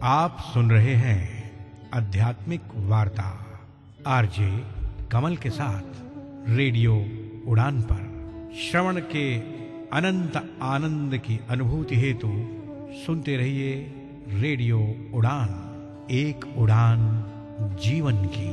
आप सुन रहे हैं आध्यात्मिक वार्ता आरजे कमल के साथ रेडियो उड़ान पर। श्रवण के अनंत आनंद की अनुभूति हेतु सुनते रहिए रेडियो उड़ान, एक उड़ान जीवन की।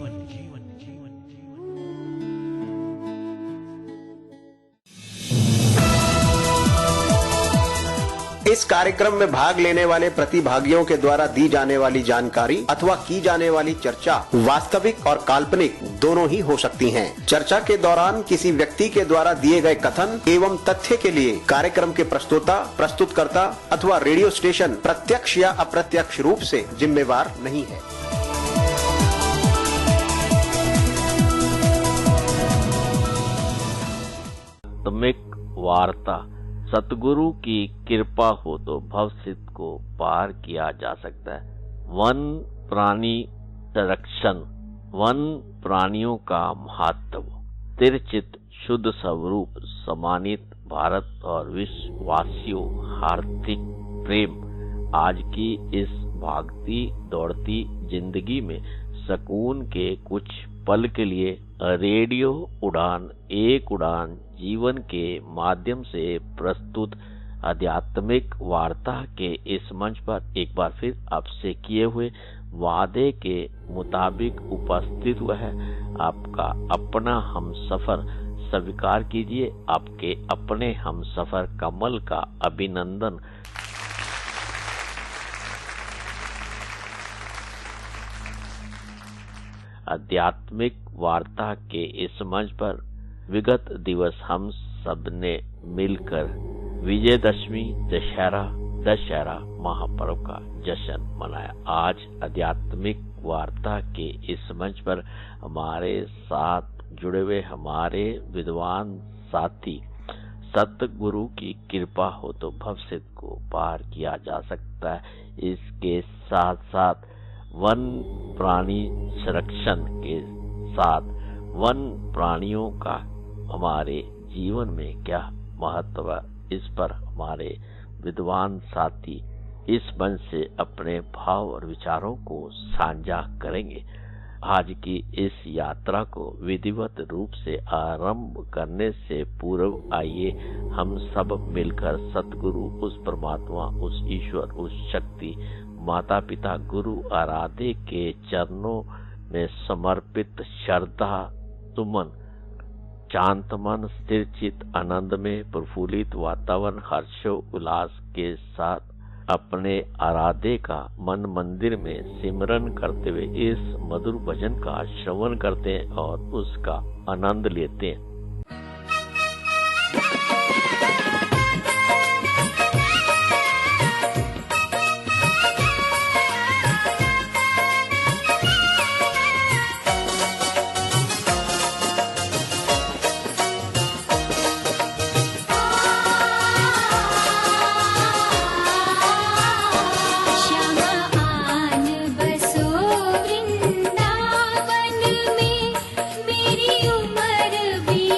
इस कार्यक्रम में भाग लेने वाले प्रतिभागियों के द्वारा दी जाने वाली जानकारी अथवा की जाने वाली चर्चा वास्तविक और काल्पनिक दोनों ही हो सकती हैं। चर्चा के दौरान किसी व्यक्ति के द्वारा दिए गए कथन एवं तथ्य के लिए कार्यक्रम के प्रस्तोता, प्रस्तुतकर्ता अथवा रेडियो स्टेशन प्रत्यक्ष या अप्रत्यक्ष रूप से जिम्मेवार नहीं है। आध्यात्मिक वार्ता। सतगुरु की कृपा हो तो भवसिद्ध को पार किया जा सकता है। वन प्राणी संरक्षण। वन प्राणियों का महत्व। तिरचित शुद्ध स्वरूप सम्मानित भारत और विश्ववासियों, हार्दिक प्रेम। आज की इस भागती दौड़ती जिंदगी में सुकून के कुछ पल के लिए रेडियो उड़ान, एक उड़ान जीवन के माध्यम से प्रस्तुत आध्यात्मिक वार्ता के इस मंच पर एक बार फिर आपसे किए हुए वादे के मुताबिक उपस्थित हुआ है आपका अपना हमसफर। स्वीकार कीजिए आपके अपने हमसफर कमल का अभिनंदन। आध्यात्मिक वार्ता के इस मंच पर विगत दिवस हम सब ने मिलकर विजयदशमी दशहरा महापर्व का जश्न मनाया। आज आध्यात्मिक वार्ता के इस मंच पर हमारे साथ जुड़े हुए हमारे विद्वान साथी, सतगुरु की कृपा हो तो भवसिद्ध को पार किया जा सकता है। इसके साथ साथ वन प्राणी संरक्षण के साथ वन प्राणियों का हमारे जीवन में क्या महत्व है, इस पर हमारे विद्वान साथी इस मंच से अपने भाव और विचारों को साझा करेंगे। आज की इस यात्रा को विधिवत रूप से आरंभ करने से पूर्व आइए हम सब मिलकर सतगुरु, उस परमात्मा, उस ईश्वर, उस शक्ति, माता पिता, गुरु आराध्य के चरणों में समर्पित श्रद्धा सुमन, शांत मन, स्थिर चित, आनंद में प्रफुल्लित वातावरण, हर्षो उल्लास के साथ अपने आराध्य का मन मंदिर में सिमरन करते हुए इस मधुर भजन का श्रवण करते हैं और उसका आनंद लेते हैं। वृंदावन में मेरी उम्र भी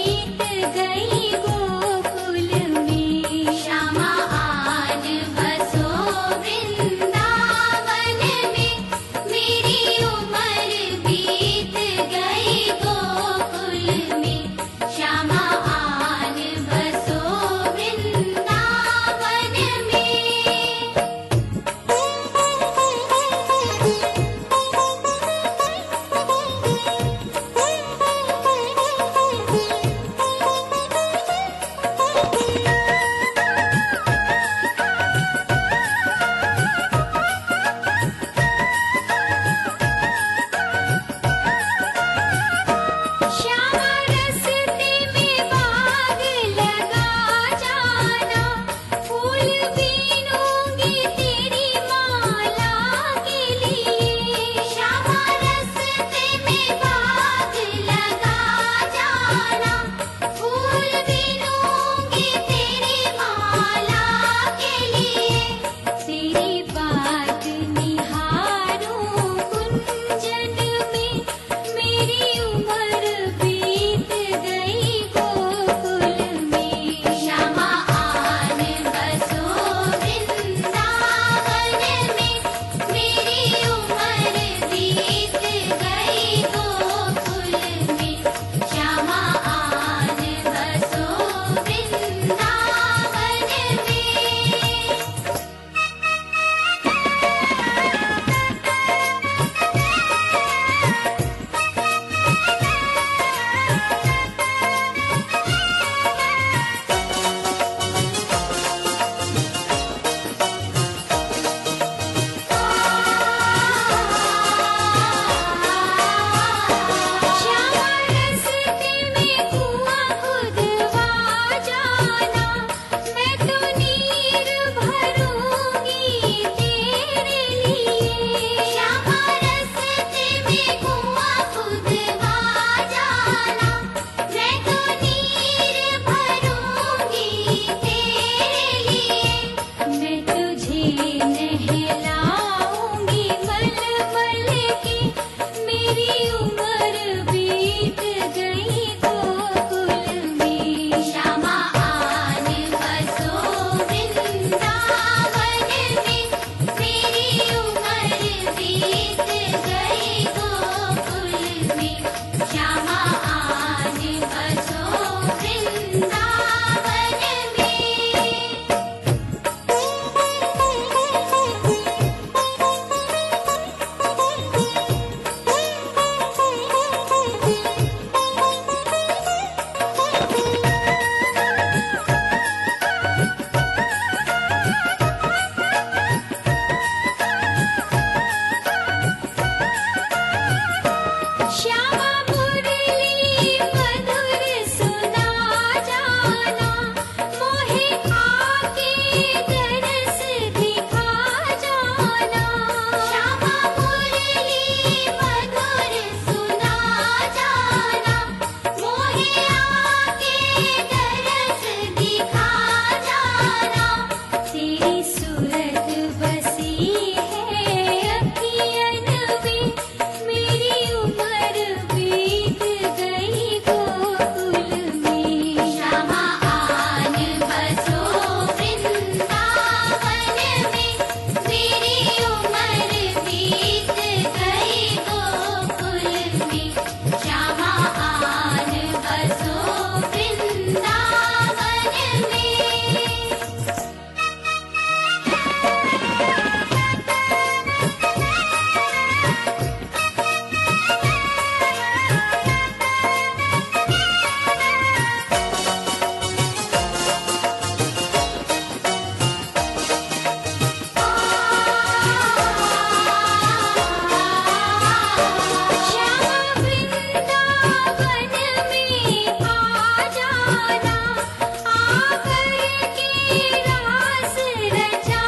रास रचा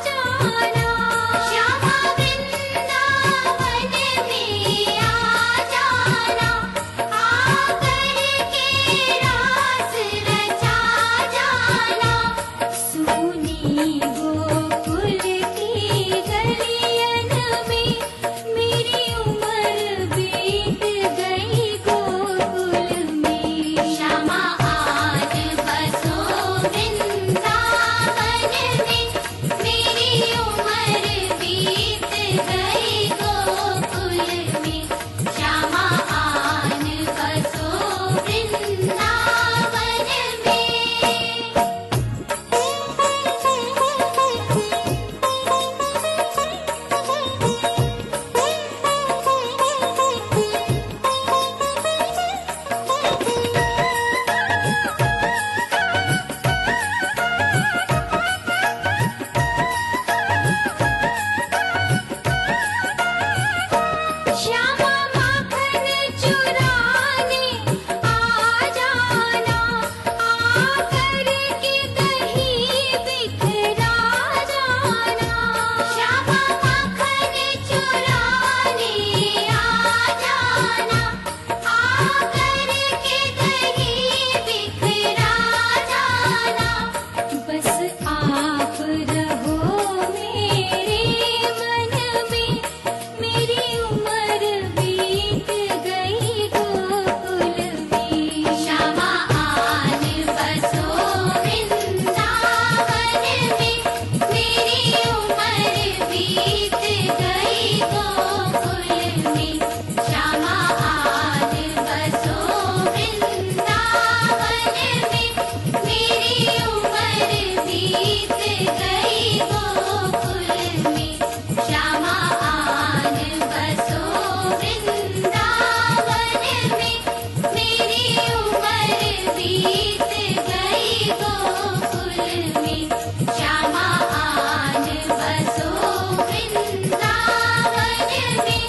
जाना, श्यामा वृंदावन में आ जाना, आकर के रास रचा जाना। सुनी गोकुल की गलियन में मेरी उम्र बीत गई गोकुल में, श्यामा आज बसो वृंदावन में, मेरी उम्र बीत गई गोकुल में, श्यामा आज बसो वृंदावन में। श्यामा माखन चुराने आ जाना, आकर के कहीं बिखरा जाना, श्यामा माखन चुराने आ जाना, आकर के कहीं बिखरा जाना। बस आप रहो मेरे मन में, मेरी उम्र बीत गई गोकुल में, श्यामा आज बसो वृंदावन में, मेरी उम्र बीत गई गोकुल में, श्यामा आज बसो वृंदावन में, मेरी उम्र बीत गई गोकुल में, श्यामा आज बसो वृंदावन में, मेरी उम्र बीत गई गोकुल में, श्यामा आज बसो वृंदावन में,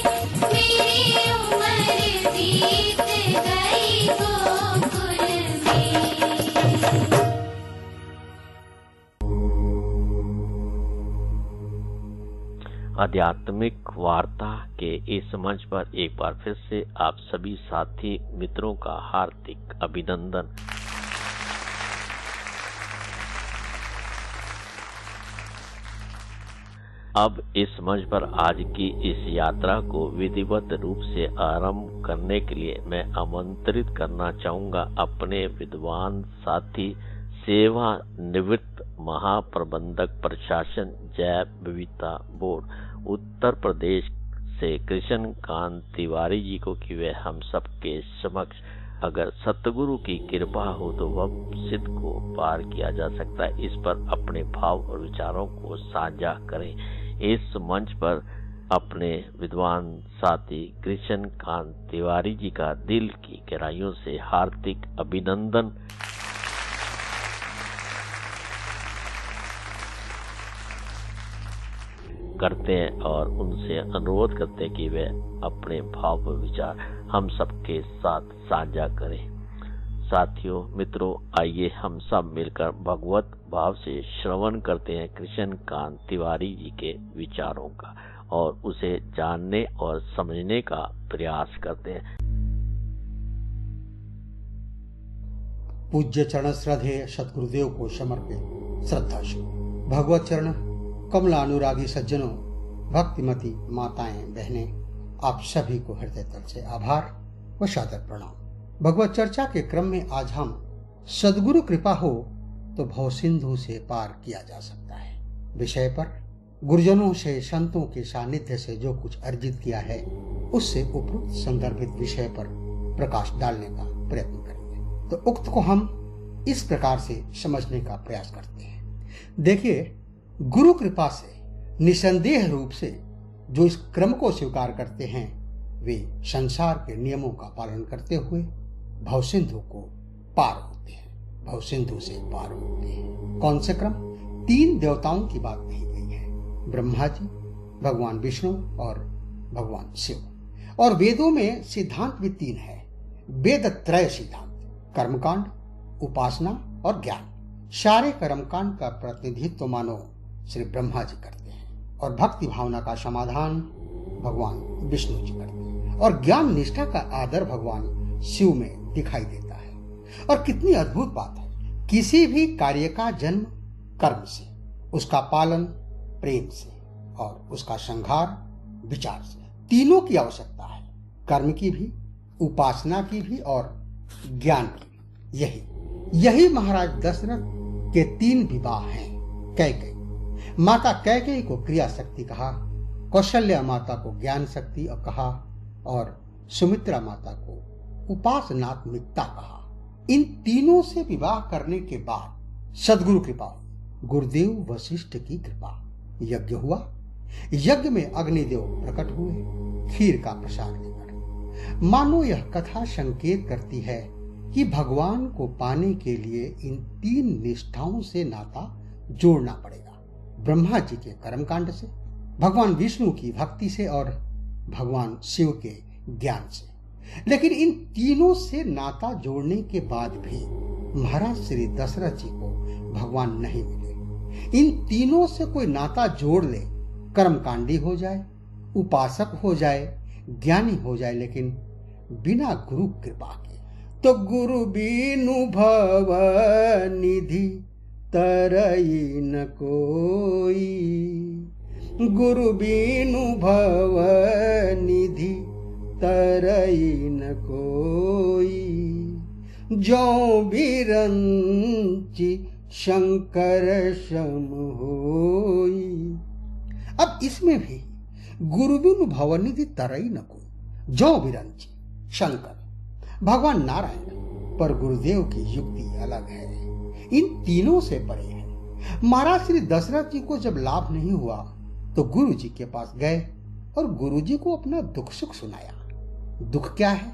मेरी उम्र बीत गई गोकुल में। आध्यात्मिक वार्ता के इस मंच पर एक बार फिर से आप सभी साथी मित्रों का हार्दिक अभिनंदन। अब इस मंच पर आज की इस यात्रा को विधिवत रूप से आरंभ करने के लिए मैं आमंत्रित करना चाहूंगा अपने विद्वान साथी सेवा निवृत्त महाप्रबंधक प्रशासन जैव विविधता बोर्ड उत्तर प्रदेश से कृष्ण कांत तिवारी जी को कि वे हम सबके समक्ष अगर सतगुरु की कृपा हो तो वह सिद्ध को पार किया जा सकता है, इस पर अपने भाव और विचारों को साझा करें। इस मंच पर अपने विद्वान साथी कृष्ण कांत तिवारी जी का दिल की गहराइयों से हार्दिक अभिनंदन। करते हैं और उनसे अनुरोध करते हैं कि वे अपने भाव व विचार हम सबके साथ साझा करें। साथियों मित्रों, आइए हम सब मिलकर भगवत भाव से श्रवण करते हैं कृष्ण कांत तिवारी जी के विचारों का और उसे जानने और समझने का प्रयास करते हैं। पूज्य चरण श्रद्धेय सतगुरुदेव को समर्पित श्रद्धा से भगवत चरण कमला अनुरागी सज्जनों, भक्तिमती माताएं बहनें, आप सभी को हृदय तल से आभार व सादर प्रणाम। भगवत चर्चा के क्रम में आज हम सद्गुरु कृपा हो तो भव सिंधु से पार किया जा सकता है विषय पर गुरुजनों से, संतों के सानिध्य से जो कुछ अर्जित किया है उससे उपयुक्त संदर्भित विषय पर प्रकाश डालने का प्रयत्न करेंगे। तो उक्त को हम इस प्रकार से समझने का प्रयास करते हैं। देखिए, गुरु कृपा से निसंदेह रूप से जो इस क्रम को स्वीकार करते हैं वे संसार के नियमों का पालन करते हुए भवसिंधु को पार होते हैं, भवसिंधु से पार होते हैं। कौन से क्रम? 3 देवताओं की बात कही गई है, ब्रह्मा जी, भगवान विष्णु और भगवान शिव। और वेदों में सिद्धांत भी 3 है, वेद त्रय सिद्धांत, कर्मकांड, उपासना और ज्ञान। सारे कर्मकांड का प्रतिनिधित्व मानो श्री ब्रह्मा जी करते हैं और भक्ति भावना का समाधान भगवान विष्णु जी करते हैं और ज्ञान निष्ठा का आदर भगवान शिव में दिखाई देता है। और कितनी अद्भुत बात है, किसी भी कार्य का जन्म कर्म से, उसका पालन प्रेम से और उसका संहार विचार से, तीनों की आवश्यकता है, कर्म की भी, उपासना की भी और ज्ञान की भी। यही महाराज दशरथ के 3 विवाह हैं। कैकेयी माता कैकेयी को क्रिया शक्ति कहा, कौशल्या माता को ज्ञान शक्ति और कहा और सुमित्रा माता को उपासनात्मिकता कहा। इन तीनों से विवाह करने के बाद सदगुरु कृपा हुई, गुरुदेव वशिष्ठ की कृपा। यज्ञ हुआ, यज्ञ में अग्निदेव प्रकट हुए खीर का प्रसाद लेकर। मानो यह कथा संकेत करती है कि भगवान को पाने के लिए इन 3 निष्ठाओं से नाता जोड़ना पड़ेगा। ब्रह्मा जी के कर्मकांड से, भगवान विष्णु की भक्ति से और भगवान शिव के ज्ञान से। लेकिन इन तीनों से नाता जोड़ने के बाद भी महाराज श्री दशरथ जी को भगवान नहीं मिले। इन तीनों से कोई नाता जोड़ ले, कर्मकांडी हो जाए, उपासक हो जाए, ज्ञानी हो जाए, लेकिन बिना गुरु कृपा के, तो गुरु बिनु भव निधि तरई न कोई, गुरु बिनु भव निधि तरई न कोई, जो बिरंची शंकर सम होई। अब इसमें भी गुरु बिनु भव निधि तरई न कोई, जो बिरंची शंकर भगवान नारायण, पर गुरुदेव की युक्ति अलग है, इन तीनों से परे है। महाराज श्री दशरथ जी को जब लाभ नहीं हुआ तो गुरु जी के पास गए और गुरु जी को अपना दुख सुख सुनाया। दुख क्या है?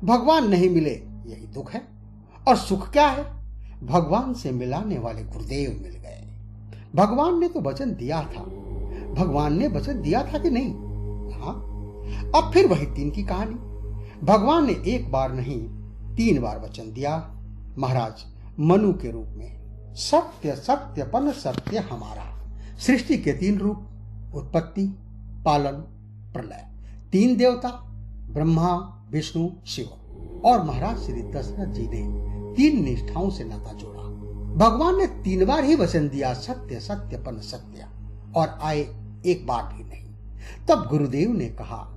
भगवान नहीं मिले, यही दुख है। और सुख क्या है? भगवान से मिलाने वाले गुरुदेव मिल गए। भगवान ने तो वचन दिया था, भगवान ने वचन दिया था कि नहीं? हाँ। अब फिर वही 3 की कहानी। भगवान ने 1 बार नहीं 3 बार वचन दिया महाराज मनु के रूप में। सत्य सत्यपन सत्य हमारा। सृष्टि के 3 रूप, उत्पत्ति, पालन, प्रलय। 3 देवता, ब्रह्मा विष्णु शिव। और महाराज श्री दशरथ जी ने 3 निष्ठाओं से नाता जोड़ा। भगवान ने 3 बार ही वचन दिया, सत्य सत्यपन सत्य, और आए 1 बार भी नहीं। तब गुरुदेव ने कहा,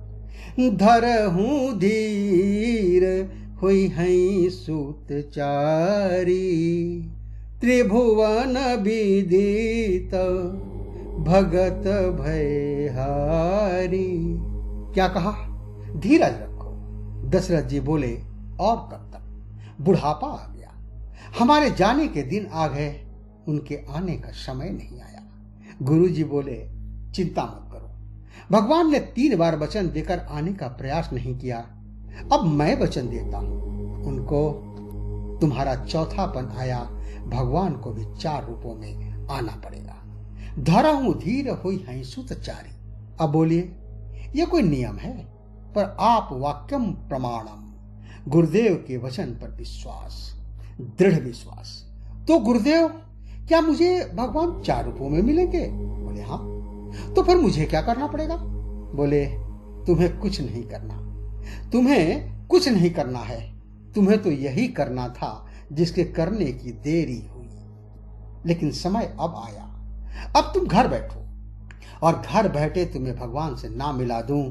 धरहूं धीर हुई हैं सुतचारी, त्रिभुवन विदित भगत भयहारी। क्या कहा? धीरज रखो। दशरथ जी बोले, और कब तक? बुढ़ापा आ गया, हमारे जाने के दिन आ गए, उनके आने का समय नहीं आया। गुरु जी बोले, चिंता मत करो, भगवान ने 3 बार वचन देकर आने का प्रयास नहीं किया, अब मैं वचन देता हूं उनको। तुम्हारा चौथापन आया, भगवान को भी 4 रूपों में आना पड़ेगा। धरहूं धीर हुई हैं सुतचारी। अब बोलिए, ये कोई नियम है? पर आप वाक्यम प्रमाणम, गुरुदेव के वचन पर विश्वास, दृढ़ विश्वास। तो गुरुदेव, क्या मुझे भगवान 4 रूपों में मिलेंगे? बोले हाँ। तो फिर मुझे क्या करना पड़ेगा? बोले, तुम्हें कुछ नहीं करना, तुम्हें कुछ नहीं करना है, तुम्हें तो यही करना था जिसके करने की देरी हुई। लेकिन समय अब आया, अब तुम घर बैठो, और घर बैठे तुम्हें भगवान से ना मिला दूं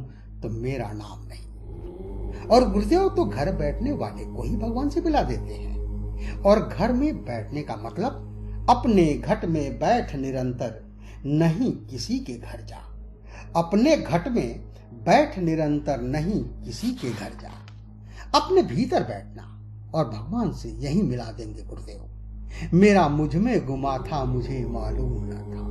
तो मेरा नाम नहीं। और गुरुदेव तो घर बैठने वाले को ही भगवान से मिला देते हैं। और घर में बैठने का मतलब अपने घट में बैठ निरंतर, नहीं किसी के घर जा। अपने घट में बैठ निरंतर, नहीं किसी के घर जा। अपने भीतर बैठना और भगवान से यही मिला देंगे गुरुदेव। मेरा मुझ में गुमा था, मुझे मालूम न था,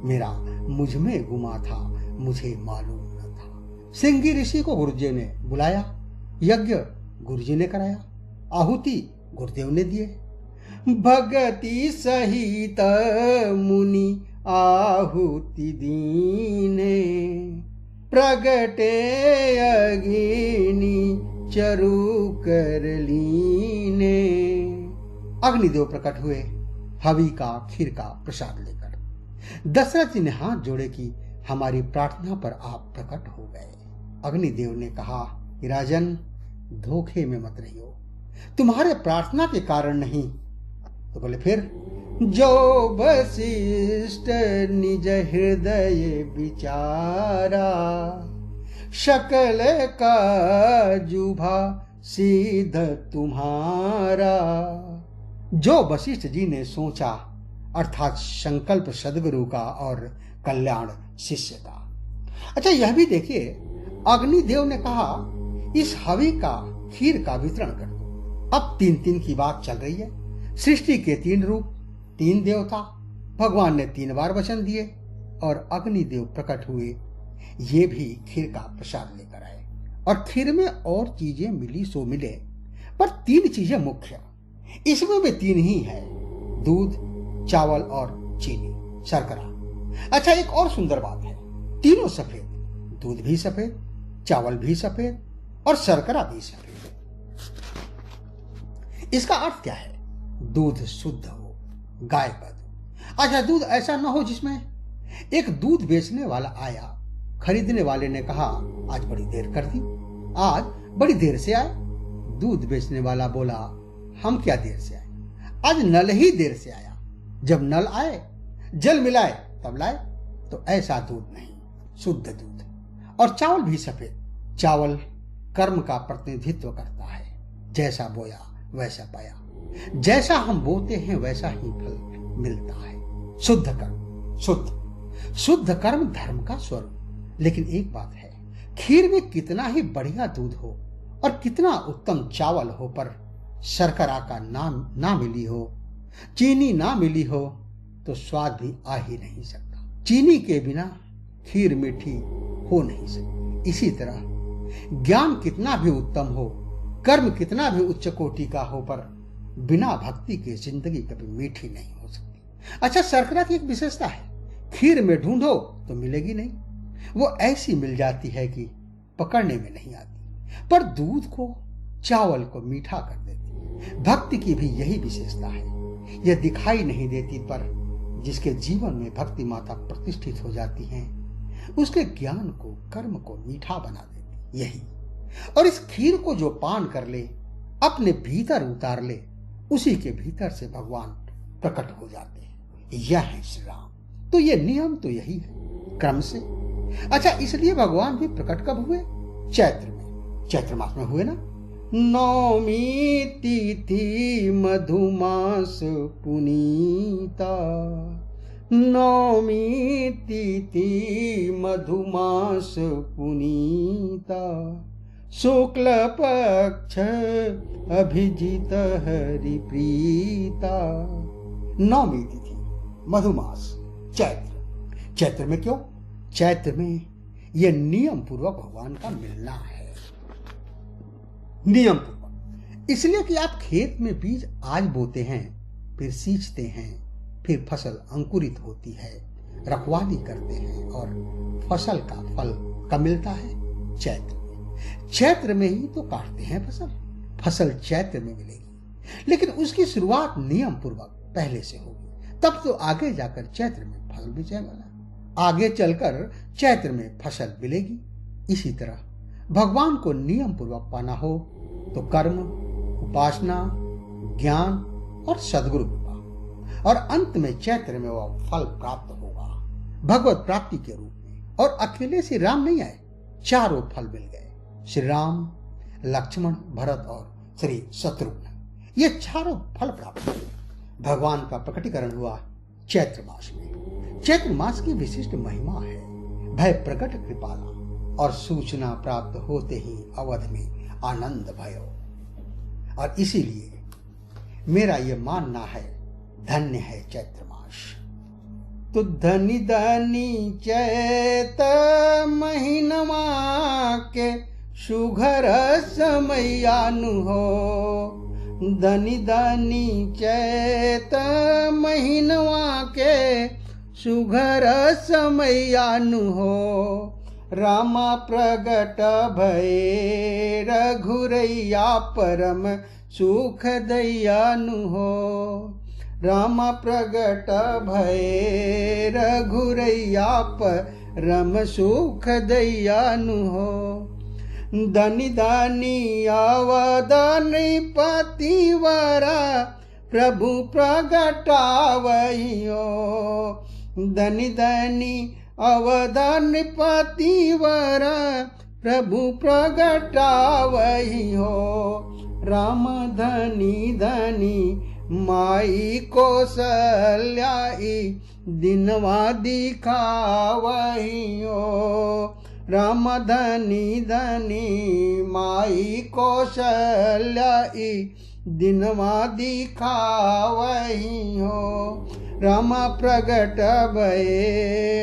मेरा मुझ में गुमा था, मुझे मालूम न था। सिंगी ऋषि को गुरुजी ने बुलाया, यज्ञ गुरुजी ने कराया, आहुति गुरुदेव ने दिए। भगति सहित मुनि आहुति दीने, प्रगटे अग्नि चरु कर लीने। अग्निदेव प्रकट हुए, हवि का, खीर का प्रसाद लेकर। दशरथ जी ने हाथ जोड़े कि हमारी प्रार्थना पर आप प्रकट हो गए। अग्निदेव ने कहा कि राजन, धोखे में मत रहियो, तुम्हारे प्रार्थना के कारण नहीं। तो बोले फिर, जो वशिष्ठ निज हृदय विचारा, शकल का जुभा सीध तुम्हारा। जो वशिष्ठ जी ने सोचा, अर्थात संकल्प सदगुरु का और कल्याण शिष्य का। अच्छा, यह भी देखिए, अग्निदेव ने कहा इस हवि का, खीर का वितरण कर दो। अब 3-3 की बात चल रही है। सृष्टि के 3 रूप, 3 देवता, भगवान ने 3 बार वचन दिए और अग्निदेव प्रकट हुए। ये भी खीर का प्रसाद लेकर आए और खीर में और चीजें मिली सो मिले, पर 3 चीजें मुख्य, इसमें भी 3 ही है, दूध, चावल और चीनी, शर्करा। अच्छा, एक और सुंदर बात है, तीनों सफेद, दूध भी सफेद, चावल भी सफेद और शर्करा भी सफेद। इसका अर्थ क्या है? दूध शुद्ध हो, गाय का दूध। अच्छा, दूध ऐसा ना हो जिसमें एक दूध बेचने वाला आया, खरीदने वाले ने कहा आज बड़ी देर कर दी, आज बड़ी देर से आए। दूध बेचने वाला बोला हम क्या देर से आए, आज नल ही देर से आया, जब नल आए, जल मिलाए तब लाए। तो ऐसा दूध नहीं, शुद्ध दूध। और चावल भी सफेद। चावल कर्म का प्रतिनिधित्व करता है, जैसा बोया वैसा पाया, जैसा हम बोते हैं वैसा ही फल मिलता है। शुद्ध कर्म, शुद्ध कर्म धर्म का स्वरूप। लेकिन एक बात है, खीर में कितना ही बढ़िया दूध हो और कितना उत्तम चावल हो, पर शर्करा का नाम ना मिली हो, चीनी ना मिली हो, तो स्वाद भी आ ही नहीं सकता। चीनी के बिना खीर मीठी हो नहीं सकती। इसी तरह ज्ञान कितना भी उत्तम हो, कर्म कितना भी उच्च कोटि का हो, पर बिना भक्ति के जिंदगी कभी मीठी नहीं हो सकती। अच्छा, शर्करा की एक विशेषता है, खीर में ढूंढो तो मिलेगी नहीं, वो ऐसी मिल जाती है कि पकड़ने में नहीं आती, पर दूध को, चावल को मीठा कर देती है। भक्ति की भी यही विशेषता है, यह दिखाई नहीं देती, पर जिसके जीवन में भक्ति माता प्रतिष्ठित हो जाती हैं, उसके ज्ञान को, कर्म को मीठा बना देती यही। और इस खीर को जो पान कर ले, अपने भीतर उतार ले, उसी के भीतर से भगवान प्रकट हो जाते हैं। यह है श्री राम। तो ये नियम तो यही है, क्रम से। अच्छा, इसलिए भगवान भी प्रकट कब हुए? चैत्र में, चैत्र मास में हुए ना। नौमी तिथि मधुमास पुनीता, नौमी तिथि मधुमास पुनीता, शुक्ल पक्ष अभिजित हरि प्रीता। नौमी तिथि, मधुमास, चैत्र। चैत्र में क्यों? चैत्र में यह नियम पूर्वक भगवान का मिलना है, नियम पूर्वक। इसलिए कि आप खेत में बीज आज बोते हैं, फिर सींचते हैं, फिर फसल अंकुरित होती है, रखवाली करते हैं और फसल का फल कब मिलता है? चैत्र में। चैत्र में ही तो काटते हैं फसल, फसल चैत्र में मिलेगी। लेकिन उसकी शुरुआत नियम पूर्वक पहले से होगी, तब तो आगे जाकर चैत्र में फल बिचेगा, आगे चलकर चैत्र में फसल मिलेगी। इसी तरह भगवान को नियम पूर्वक पाना हो तो कर्म, उपासना, ज्ञान और सद्गुरु कृपा, और अंत में चैत्र में वह फल प्राप्त होगा भगवत प्राप्ति के रूप में। और अकेले श्री राम नहीं आए, चारों फल मिल गए। श्री राम, लक्ष्मण, भरत और श्री शत्रुघ्न, ये चारों फल प्राप्त हुए। भगवान का प्रकटीकरण हुआ चैत्र मास में। चैत्र मास की विशिष्ट महिमा है। भय प्रकट कृपाला, और सूचना प्राप्त होते ही अवध में आनंद भयो। और इसीलिए मेरा यह मानना है, धन्य है चैत्र मास। तो धनी धनी चैत महीनमा के सुघर समयानु हो, धनी धनी चैत महीनवा के सुघर समयानु हो। रामा प्रगट भये रघुरैया परम सुख दयानु हो, राम प्रगट भय रघुरैया परम सुख दैयानु हो। धनि धनि अवदन पतिवरा प्रभु प्रगटावहियो। धनि धनि अवदन पतिवरा प्रभु प्रगटावहियो। राम धनि धनि माई कौशल्याई दिनवा दिखावहियो। राम धनि धनि माई कौशल्याई दिनवा दिखावहियो। राम प्रगट भय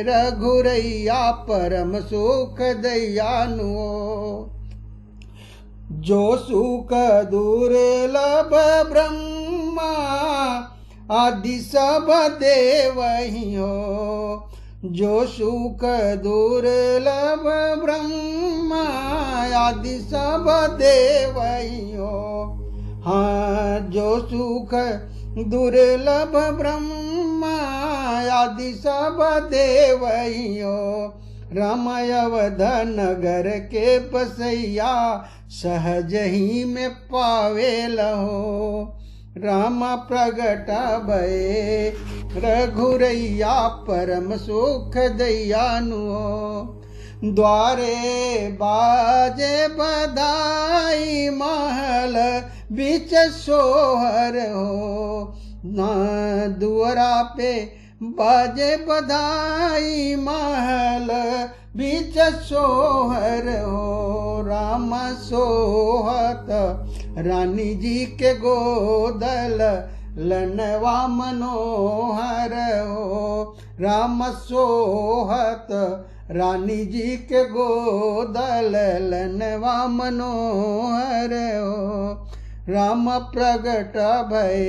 रघुरैया परम सुख दैयानु। जो सुख दुर्लभ ब्रह्मा आदि सब देवहियो। जो सुख दुर्लभ ब्रह्मा आदि सब देवहियो। हाँ, जो सुख दुर्लभ ब्रह्मा आदि सब देवहियो। राम अवध नगर के बसैया सहज ही में पावे लहो। राम प्रगट भय रघुरैया परम सुख दैयानु। द्वारे बाजे बधाई महल बीच सोहर हो। ना दुआरा पे बाजे बधाई महल बीच सोहर हो। राम सोहत रानी जी के गोदल लनवा मनोहर हो। राम सोहत रानी जी के गोदल लनवा मनोहर हो। राम प्रगट भय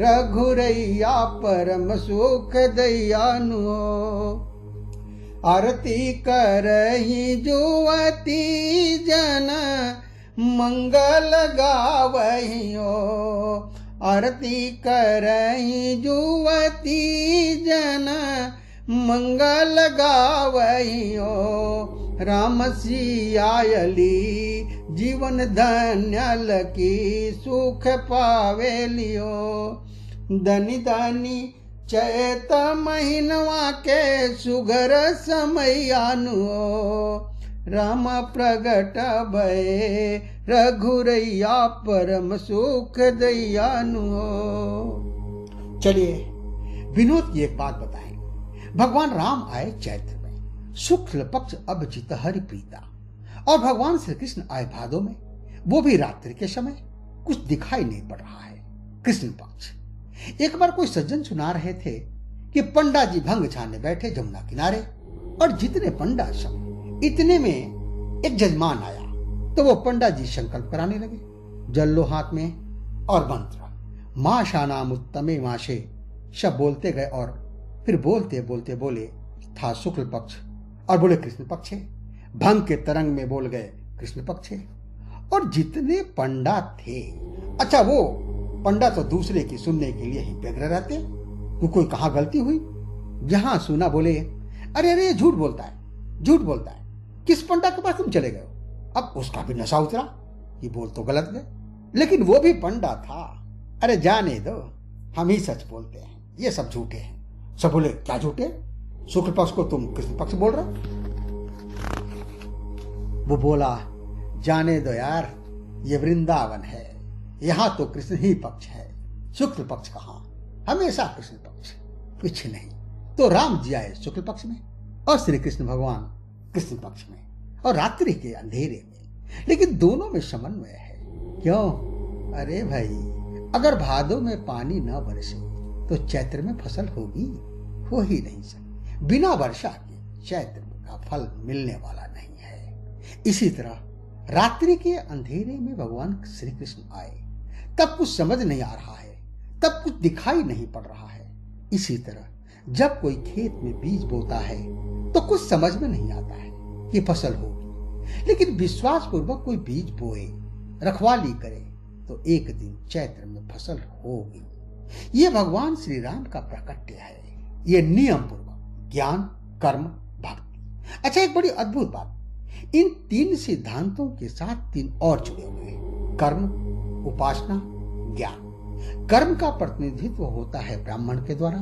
रघुरैया परम सुख दैयानु। आरती करहि जुवती जन मंगल गावहियो। आरती करहि जुवती जन मंगल गावहियो। राम सियायली जीवन धन्य लकी सुख पावे लियो। धनि धनि चैत महीनवा के सुघर समयानु। राम प्रगट भय रघुरैया परम सुख दैयानु। चलिए विनोद की एक बात बताएं। भगवान राम आए चैत्र में, शुक्ल पक्ष अभिजित हरि प्रीता, और भगवान श्री कृष्ण आए भादो में, वो भी रात्रि के समय। कुछ दिखाई नहीं पड़ रहा है। कृष्ण पक्ष। एक बार कोई सज्जन सुना रहे थे कि पंडा जी भंग छाने बैठे जमुना किनारे, और जितने पंडा सब, इतने में एक जजमान आया। तो वो पंडा जी संकल्प कराने लगे, जल लो हाथ में और मंत्र मां शानाम उत्तमे माशे सब बोलते गए, और फिर बोलते बोलते बोले था शुक्ल पक्ष, और बोले कृष्ण पक्ष है। भंग के तरंग में बोल गए कृष्ण पक्ष है। और जितने पंडा थे, अच्छा वो पंडा तो दूसरे की सुनने के लिए ही व्यग्र रहते कि कोई कहाँ गलती हुई। जहां सुना बोले अरे अरे ये झूठ बोलता है, झूठ बोलता है। किस पंडा के पास तुम चले गए हो? अब उसका भी नशा उतरा कि बोल तो गलत गए, लेकिन वो भी पंडा था। अरे जाने दो, हम ही सच बोलते हैं, ये सब झूठे हैं। सब बोले क्या झूठे? शुक्ल पक्ष को तुम कृष्ण पक्ष बोल रहे हो? वो बोला जाने दो यार, ये वृंदावन है, यहां तो कृष्ण ही पक्ष है, शुक्ल पक्ष कहां? हमेशा कृष्ण पक्ष, कुछ नहीं। तो राम जी आए शुक्ल पक्ष में और श्री कृष्ण भगवान कृष्ण पक्ष में, और रात्रि के अंधेरे में। लेकिन दोनों में समन्वय है। क्यों? अरे भाई, अगर भादों में पानी न बरसे तो चैत्र में फसल होगी? हो ही नहीं सकती। बिना वर्षा के चैत्र का फल मिलने वाला नहीं है। इसी तरह रात्रि के अंधेरे में भगवान श्री कृष्ण आए, तब कुछ समझ नहीं आ रहा है, तब कुछ दिखाई नहीं पड़ रहा है। इसी तरह जब कोई खेत में बीज बोता है तो कुछ समझ में नहीं आता है कि फसल होगी, लेकिन विश्वास पूर्वक कोई बीज बोए, रखवाली करे तो एक दिन चैत्र में फसल होगी। ये भगवान श्री राम का प्राकट्य है। ये नियम पूर्वक ज्ञान, कर्म, भक्ति। अच्छा, एक बड़ी अद्भुत बात, इन 3 सिद्धांतों के साथ 3 और जुड़े हुए हैं, कर्म, उपासना, ज्ञान। कर्म का प्रतिनिधित्व होता है ब्राह्मण के द्वारा,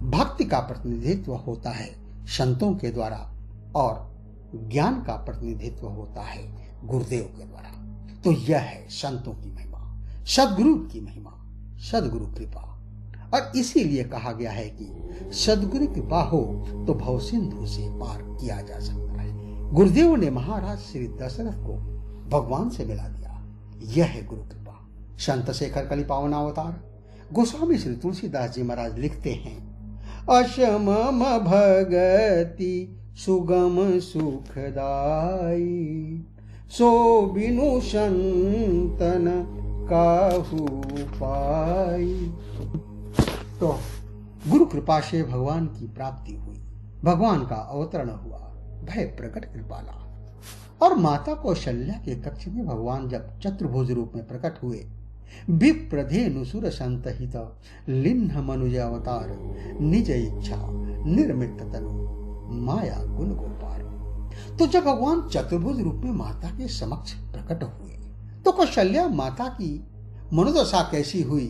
भक्ति का प्रतिनिधित्व होता है संतों के द्वारा, और ज्ञान का प्रतिनिधित्व होता है गुरुदेव के द्वारा। तो यह है संतों की महिमा, सदगुरु की महिमा, सदगुरु कृपा। और इसीलिए कहा गया है कि सदगुरु कृपा हो तो भव सिंधु से पार किया जा सकता है। गुरुदेव ने महाराज श्री दशरथ को भगवान से मिला दिया। यह है गुरु कृपा। संत शेखर कलि पावन अवतार गोस्वामी श्री तुलसीदास जी महाराज लिखते हैं, अशमम भगति सुगम सुखदाई, सो बिनु संतन काहू पाई। तो गुरु कृपा से भगवान की प्राप्ति हुई, भगवान का अवतरण हुआ, भय प्रकट कृपाला। और माता कौशल्या के कक्ष में भगवान जब चतुर्भुज रूप में प्रकट हुए, विप्रधेनुसुर संतहित लिन्ह मनुज अवतार, निज इच्छा निर्मित तनु माया गुण गोपार। तो जब भगवान चतुर्भुज रूप में माता के समक्ष प्रकट हुए तो कौशल्या माता की मनोदशा कैसी हुई,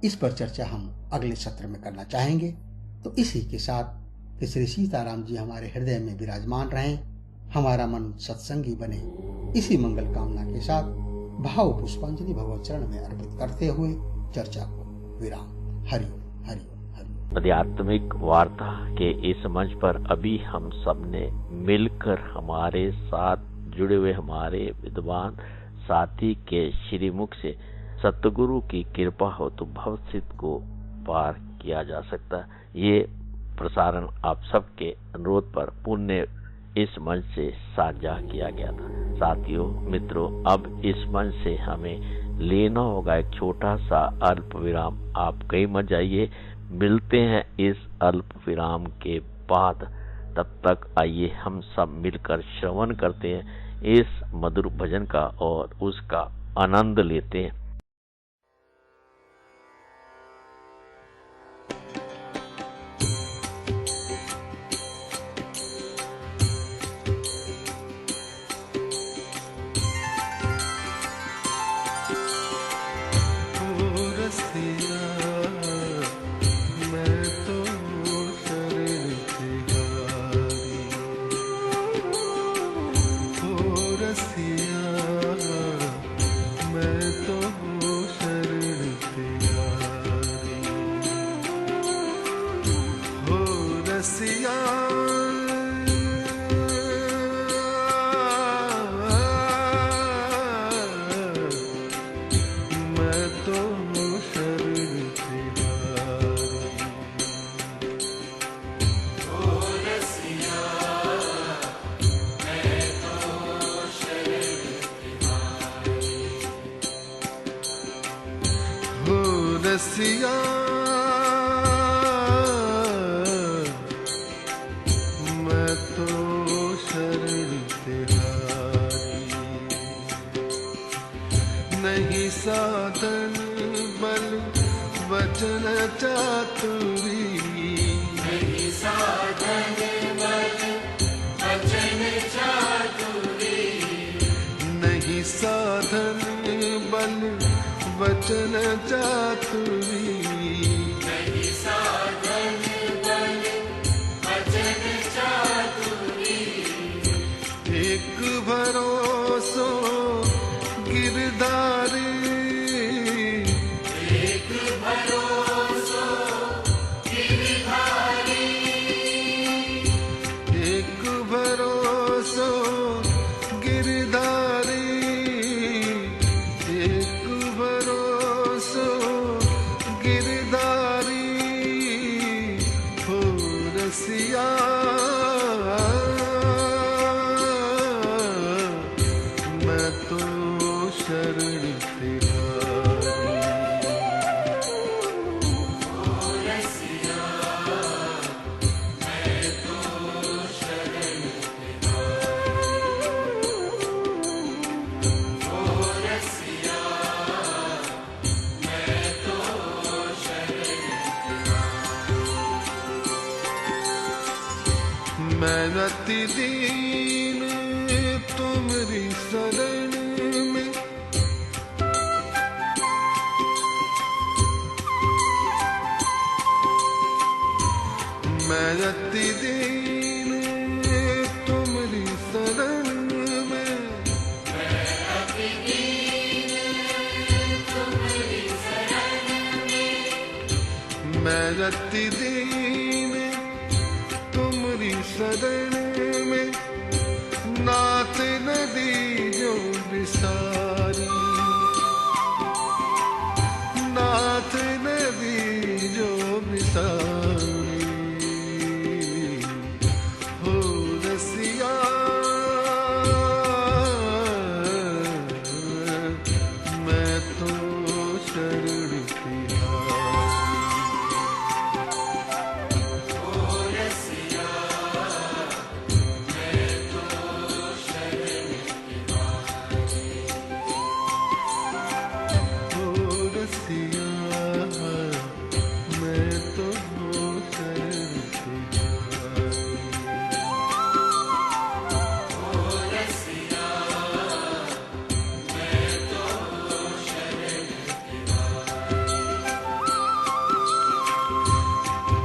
इस पर चर्चा हम अगले सत्र में करना चाहेंगे। तो इसी के साथ कि श्री सीताराम जी हमारे हृदय में विराजमान रहें, हमारा मन सत्संगी बने, इसी मंगल कामना के साथ भाव पुष्पांजलि भगवत चरण में अर्पित करते हुए चर्चा को विराम। हरिओम हरिओम हरिओम। आध्यात्मिक वार्ता के इस मंच पर अभी हम सब ने मिलकर हमारे साथ जुड़े हुए हमारे विद्वान साथी के श्रीमुख से सतगुरु की कृपा हो तो भवसिद्ध को पार किया जा सकता। ये प्रसारण आप सबके अनुरोध पर पुण्य इस मंच से साझा किया गया था। साथियों, मित्रों, अब इस मंच से हमें लेना होगा एक छोटा सा अल्प विराम। आप कहीं मत जाइए, मिलते हैं इस अल्प विराम के बाद। तब तक आइए हम सब मिलकर श्रवण करते हैं इस मधुर भजन का और उसका आनंद लेते हैं। रसिया मैं तो शरण तिहारी, नहीं साधन बल वचन चातुरी, नहीं साधन बल वचन चातुरी, नहीं साधन बल वचन चातुरी, नहीं साधन बल वचन चातुरी, एक भरोसो गिरधारी, एक भरोसो गिरधारी, एक भरोसो गिरधारी, एक भरोसो गिरधारी, हो रसिया मैं तो शरण तिहारी। रसिया मैं तो शरण मैं रति दीन तुम्हारी शरण में, मैं रति दीन तुम्हारी शरण में, मैं रति दीन तुम्हारी शरण में, मैं रति दीन तुम्हारी शरण में, नाथ नदी जो विसारी, नाथ नदी जो विसारी, हो रसिया मैं तो शरण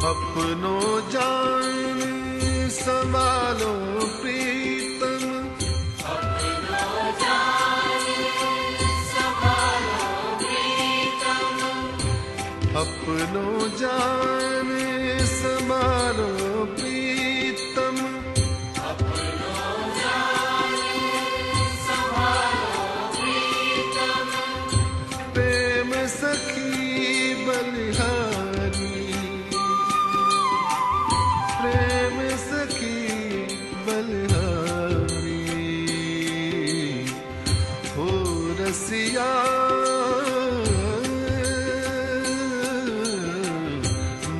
अपनो जान संभालो प्रीतम, अपनो जान संभालो प्रीतम, अपनो जान संभालो प्रीतम, अपनो जान संभालो प्रीतम, प्रेम सखी बलिहारी, प्रेम सखी बलिहारी, हो रसिया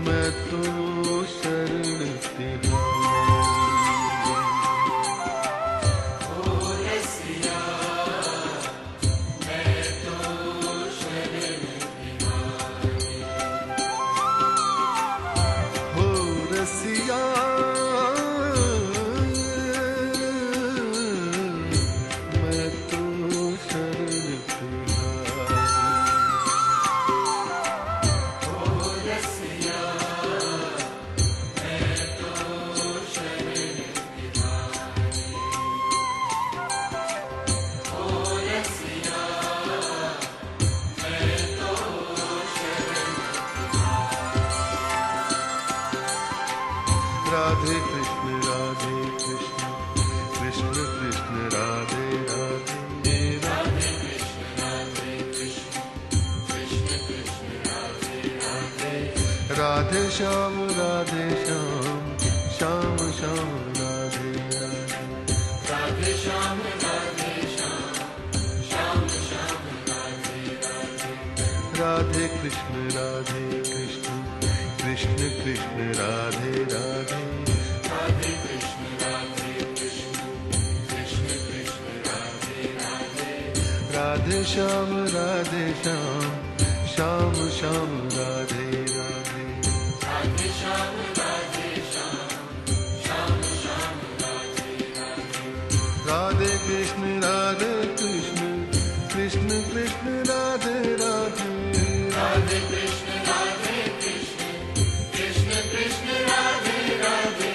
मैं तो शरण राधे कृष्ण कृष्ण कृष्ण राधे राधे, राधे कृष्ण कृष्ण कृष्ण राधे राधे, राधे श्याम श्याम श्याम राधे राधे, राधे श्याम श्याम श्याम राधे राधे, राधे कृष्ण कृष्ण कृष्ण राधे राधे, राधे कृष्ण कृष्ण कृष्ण राधे राधे, राधे श्याम श्याम श्याम राधे राधे, राधे श्याम श्याम श्याम राधे राधे, राधे कृष्ण कृष्ण कृष्ण राधे राधे, राधे कृष्ण कृष्ण कृष्ण राधे राधे,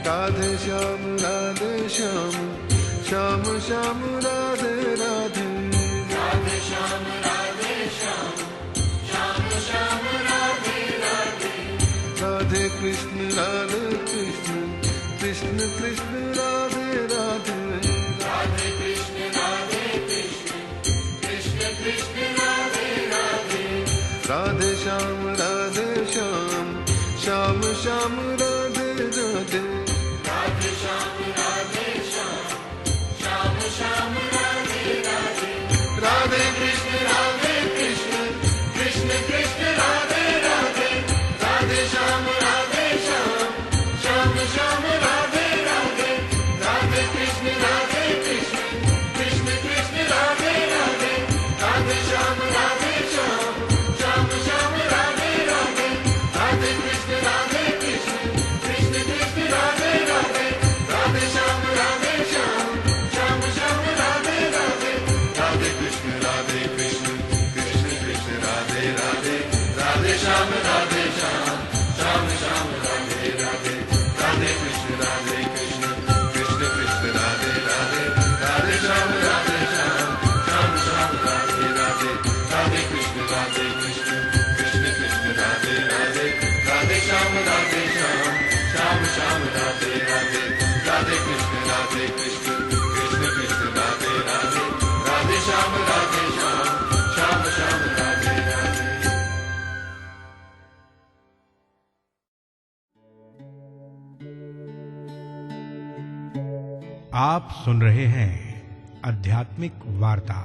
राधे श्याम श्याम श्याम राधे राधे, राधे श्याम श्याम श्याम राधे राधे, राधे कृष्ण कृष्ण कृष्ण राधे राधे, राधे कृष्ण कृष्ण कृष्ण राधे राधे, राधे श्याम श्याम श्याम राधे राधे, राधे श्याम श्याम राधे राधे, राधे कृष्ण कृष्ण कृष्ण राधे राधे, राधे श्याम श्याम श्याम राधे राधे, आप सुन रहे हैं आध्यात्मिक वार्ता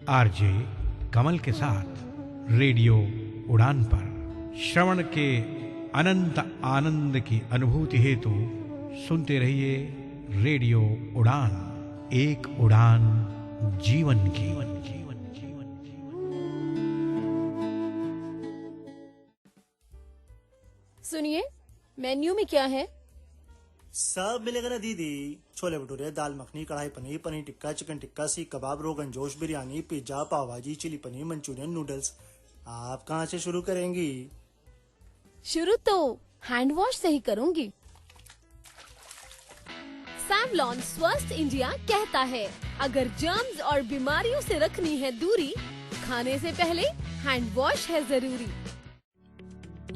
आरजे कमल के साथ रेडियो उड़ान पर। श्रवण के अनंत आनंद की अनुभूति हेतु सुनते रहिए रेडियो उड़ान, एक उड़ान जीवन की। सुनिए, मेन्यू में क्या है? सब मिलेगा ना दीदी। छोले भटूरे, दाल मखनी, कढ़ाई पनीर, पनीर टिक्का, चिकन टिक्का, सीख कबाब, रोगन जोश, बिरयानी, पिज्जा, पाव भाजी, चिली पनीर, मंचूरियन, नूडल्स। आप कहाँ से शुरू करेंगी? शुरू तो हैंड वॉश से ही करूंगी। सैवलॉन स्वस्थ इंडिया कहता है, अगर जर्म्स और बीमारियों से रखनी है दूरी, खाने से पहले हैंड वॉश है जरूरी।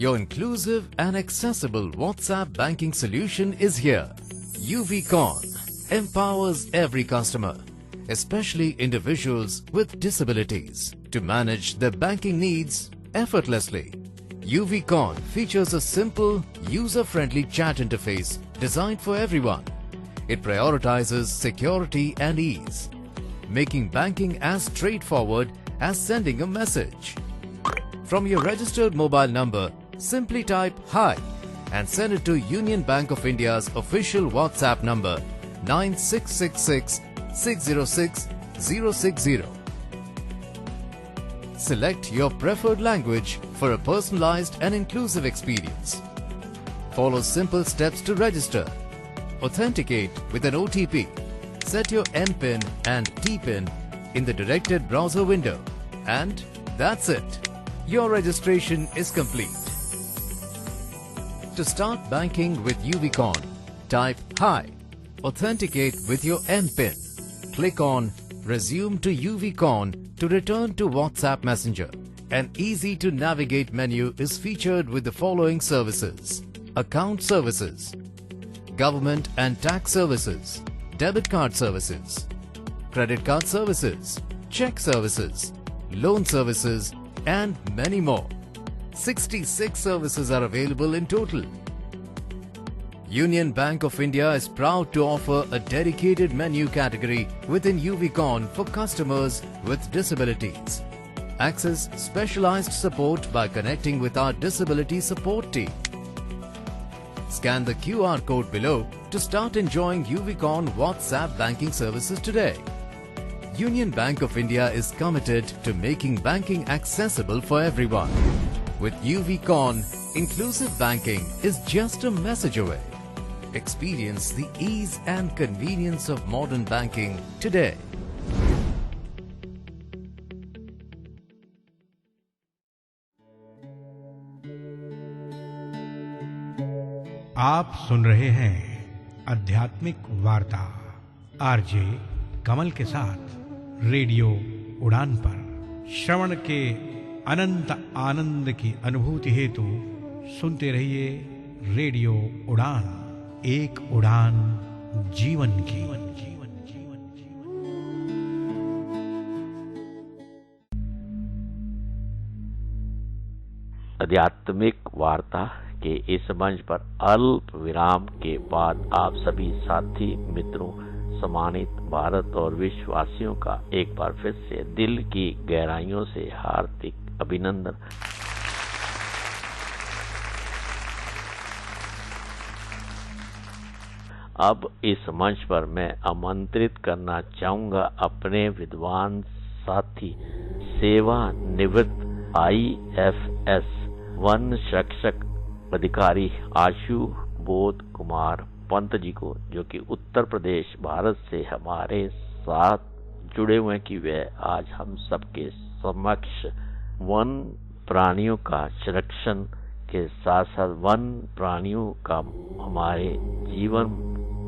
Your inclusive and accessible WhatsApp banking solution is here. UVCon empowers every customer, especially individuals with disabilities, to manage their banking needs effortlessly. UVCon features a simple, user-friendly chat interface designed for everyone. It prioritizes security and ease, making banking as straightforward as sending a message. From your registered mobile number, simply type hi and send it to Union Bank of India's official WhatsApp number 9666 606 060. Select your preferred language for a personalized and inclusive experience. Follow simple steps to register. Authenticate with an OTP. Set your MPIN and TPIN in the directed browser window. And that's it. Your registration is complete. To start banking with UVCon, type hi, authenticate with your MPIN. Click on Resume to UVCon to return to WhatsApp Messenger. An easy-to-navigate menu is featured with the following services: account services, government and tax services, debit card services, credit card services, check services, loan services, and many more. 66 services are available in total. Union Bank of India is proud to offer a dedicated menu category within UVCon for customers with disabilities. Access specialized support by connecting with our disability support team. Scan the QR code below to start enjoying UVCon WhatsApp banking services today. Union Bank of India is committed to making banking accessible for everyone. With UVCon, inclusive banking is just a message away. Experience the ease and convenience of modern banking today. आप सुन रहे हैं आध्यात्मिक वार्ता RJ कमल के साथ radio उड़ान पर। श्रवण के अनंत आनंद की अनुभूति हेतु सुनते रहिए रेडियो उड़ान, एक उड़ान जीवन की। आध्यात्मिक वार्ता के इस मंच पर अल्प विराम के बाद आप सभी साथी मित्रों, सम्मानित भारत और विश्ववासियों का एक बार फिर से दिल की गहराइयों से हार्दिक अभिनंदन। अब इस मंच पर मैं आमंत्रित करना चाहूंगा अपने विद्वान साथी, सेवानिवृत्त IFS वन संरक्षक अधिकारी आशु बोध कुमार पंत जी को, जो कि उत्तर प्रदेश भारत से हमारे साथ जुड़े हुए हैं कि वे आज हम सबके समक्ष वन प्राणियों का संरक्षण के साथ साथ वन प्राणियों का हमारे जीवन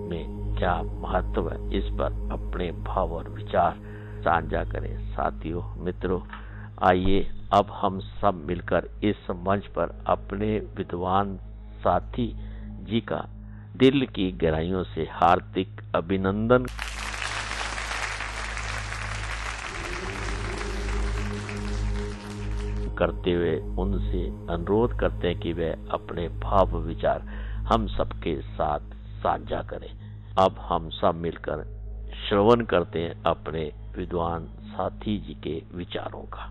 में क्या महत्व है, इस पर अपने भाव और विचार साझा करें। साथियों, मित्रों, आइए अब हम सब मिलकर इस मंच पर अपने विद्वान साथी जी का दिल की गहराइयों से हार्दिक अभिनंदन करते हुए उनसे अनुरोध करते हैं कि वे अपने भाव विचार हम सबके साथ साझा करें। अब हम सब मिलकर श्रवण करते हैं अपने विद्वान साथी जी के विचारों का।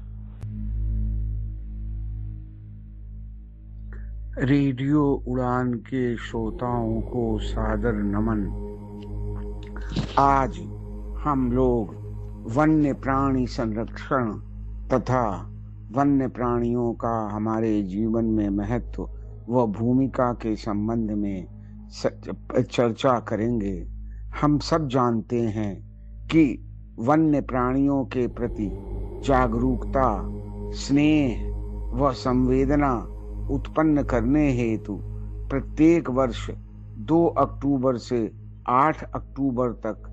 रेडियो उड़ान के श्रोताओं को सादर नमन। आज हम लोग वन्य प्राणी संरक्षण तथा वन्य प्राणियों का हमारे जीवन में महत्व व भूमिका के संबंध में चर्चा करेंगे। हम सब जानते हैं कि वन्य प्राणियों के प्रति जागरूकता, स्नेह व संवेदना उत्पन्न करने हेतु प्रत्येक वर्ष 2 अक्टूबर से 8 अक्टूबर तक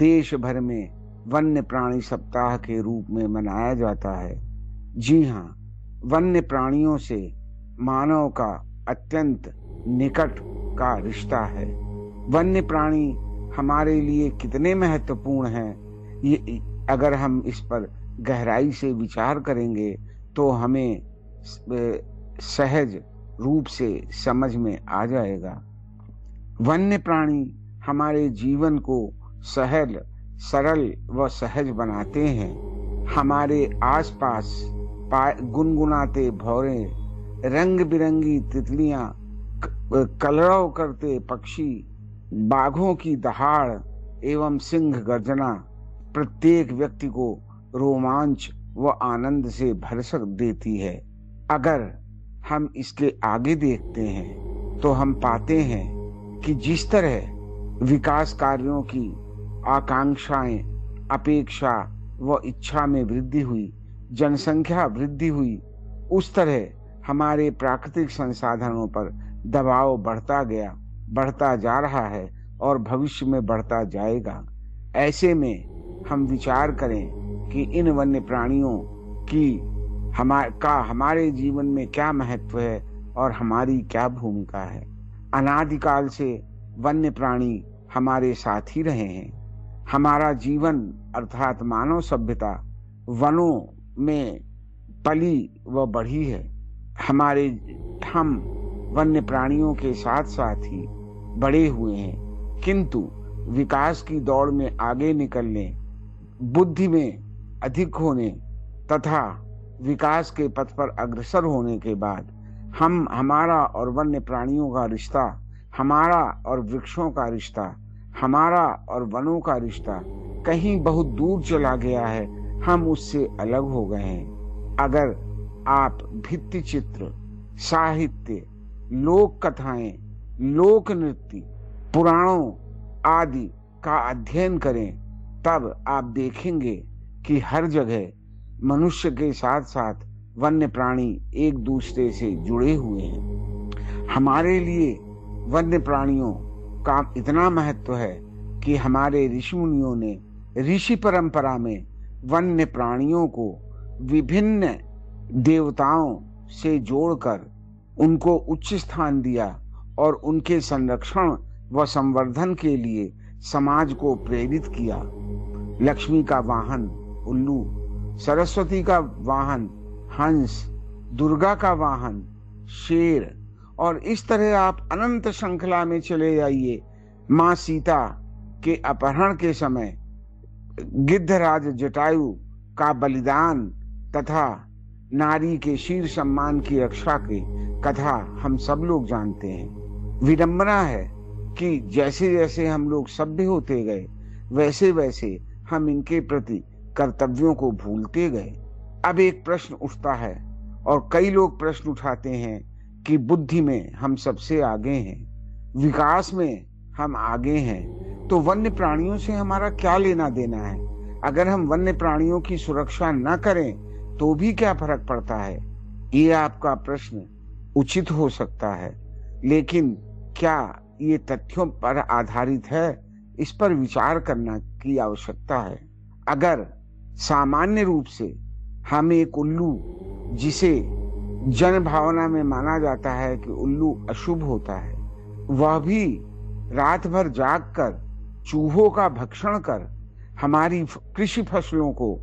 देश भर में वन्य प्राणी सप्ताह के रूप में मनाया जाता है। जी हाँ, वन्य प्राणियों से मानव का अत्यंत निकट का रिश्ता है। वन्य प्राणी हमारे लिए कितने महत्वपूर्ण हैं, ये अगर हम इस पर गहराई से विचार करेंगे तो हमें सहज रूप से समझ में आ जाएगा। वन्य प्राणी हमारे जीवन को सरल व सहज बनाते हैं। हमारे आसपास गुनगुनाते भौरे, रंग बिरंगी तितलियां, कलरव करते पक्षी, बाघों की दहाड़ एवं सिंह गर्जना प्रत्येक व्यक्ति को रोमांच व आनंद से भर देती है। अगर हम इसके आगे देखते हैं तो हम पाते हैं कि जिस तरह विकास कार्यों की आकांक्षाएं, अपेक्षा व इच्छा में वृद्धि हुई, जनसंख्या वृद्धि हुई, उस तरह हमारे प्राकृतिक संसाधनों पर दबाव बढ़ता जा रहा है और भविष्य में बढ़ता जाएगा। ऐसे में हम विचार करें कि इन वन्य प्राणियों की हमारे जीवन में क्या महत्व है और हमारी क्या भूमिका है। अनादिकाल से वन्य प्राणी हमारे साथ ही रहे हैं। हमारा जीवन अर्थात मानव सभ्यता वनों में पली व बढ़ी है। हम वन्य प्राणियों के साथ साथ ही बड़े हुए हैं, किंतु विकास की दौड़ में आगे निकलने, बुद्धि में अधिक होने तथा विकास के पथ पर अग्रसर होने के बाद हमारा और वन्य प्राणियों का रिश्ता, हमारा और वृक्षों का रिश्ता, हमारा और वनों का रिश्ता कहीं बहुत दूर चला गया है। हम उससे अलग हो गए हैं। अगर आप भित्ति चित्र, साहित्य, लोक कथाएं, लोक नृत्य, पुराणों आदि का अध्ययन करें, तब आप देखेंगे कि हर जगह मनुष्य के साथ साथ वन्य प्राणी एक दूसरे से जुड़े हुए हैं। हमारे लिए वन्य प्राणियों का इतना महत्व है कि हमारे ऋषि मुनियों ने ऋषि परंपरा में वन्य प्राणियों को विभिन्न देवताओं से जोड़कर उनको उच्च स्थान दिया और उनके संरक्षण व संवर्धन के लिए समाज को प्रेरित किया। लक्ष्मी का वाहन उल्लू, सरस्वती का वाहन हंस, दुर्गा का वाहन शेर, और इस तरह आप अनंत श्रृंखला में चले जाइए। माँ सीता के अपहरण के समय गिद्धराज जटायु का बलिदान तथा नारी के शीर सम्मान की रक्षा की कथा हम सब लोग जानते हैं। विडंबना है कि जैसे जैसे हम लोग सभ्य होते गए, वैसे वैसे हम इनके प्रति कर्तव्यों को भूलते गए। अब एक प्रश्न उठता है और कई लोग प्रश्न उठाते हैं कि बुद्धि में हम सबसे आगे हैं, विकास में हम आगे हैं, तो वन्य प्राणियों से हमारा क्या लेना देना है? अगर हम वन्य प्राणियों की सुरक्षा न करें तो भी क्या फर्क पड़ता है? ये आपका प्रश्न उचित हो सकता है, लेकिन क्या ये तथ्यों पर आधारित है? इस पर विचार करना की आवश्यकता है। अगर सामान्य रूप से हम एक उल्लू, जिसे जन भावना में माना जाता है कि उल्लू अशुभ होता है, वह भी रात भर जागकर चूहों का भक्षण कर हमारी कृषि फसलों को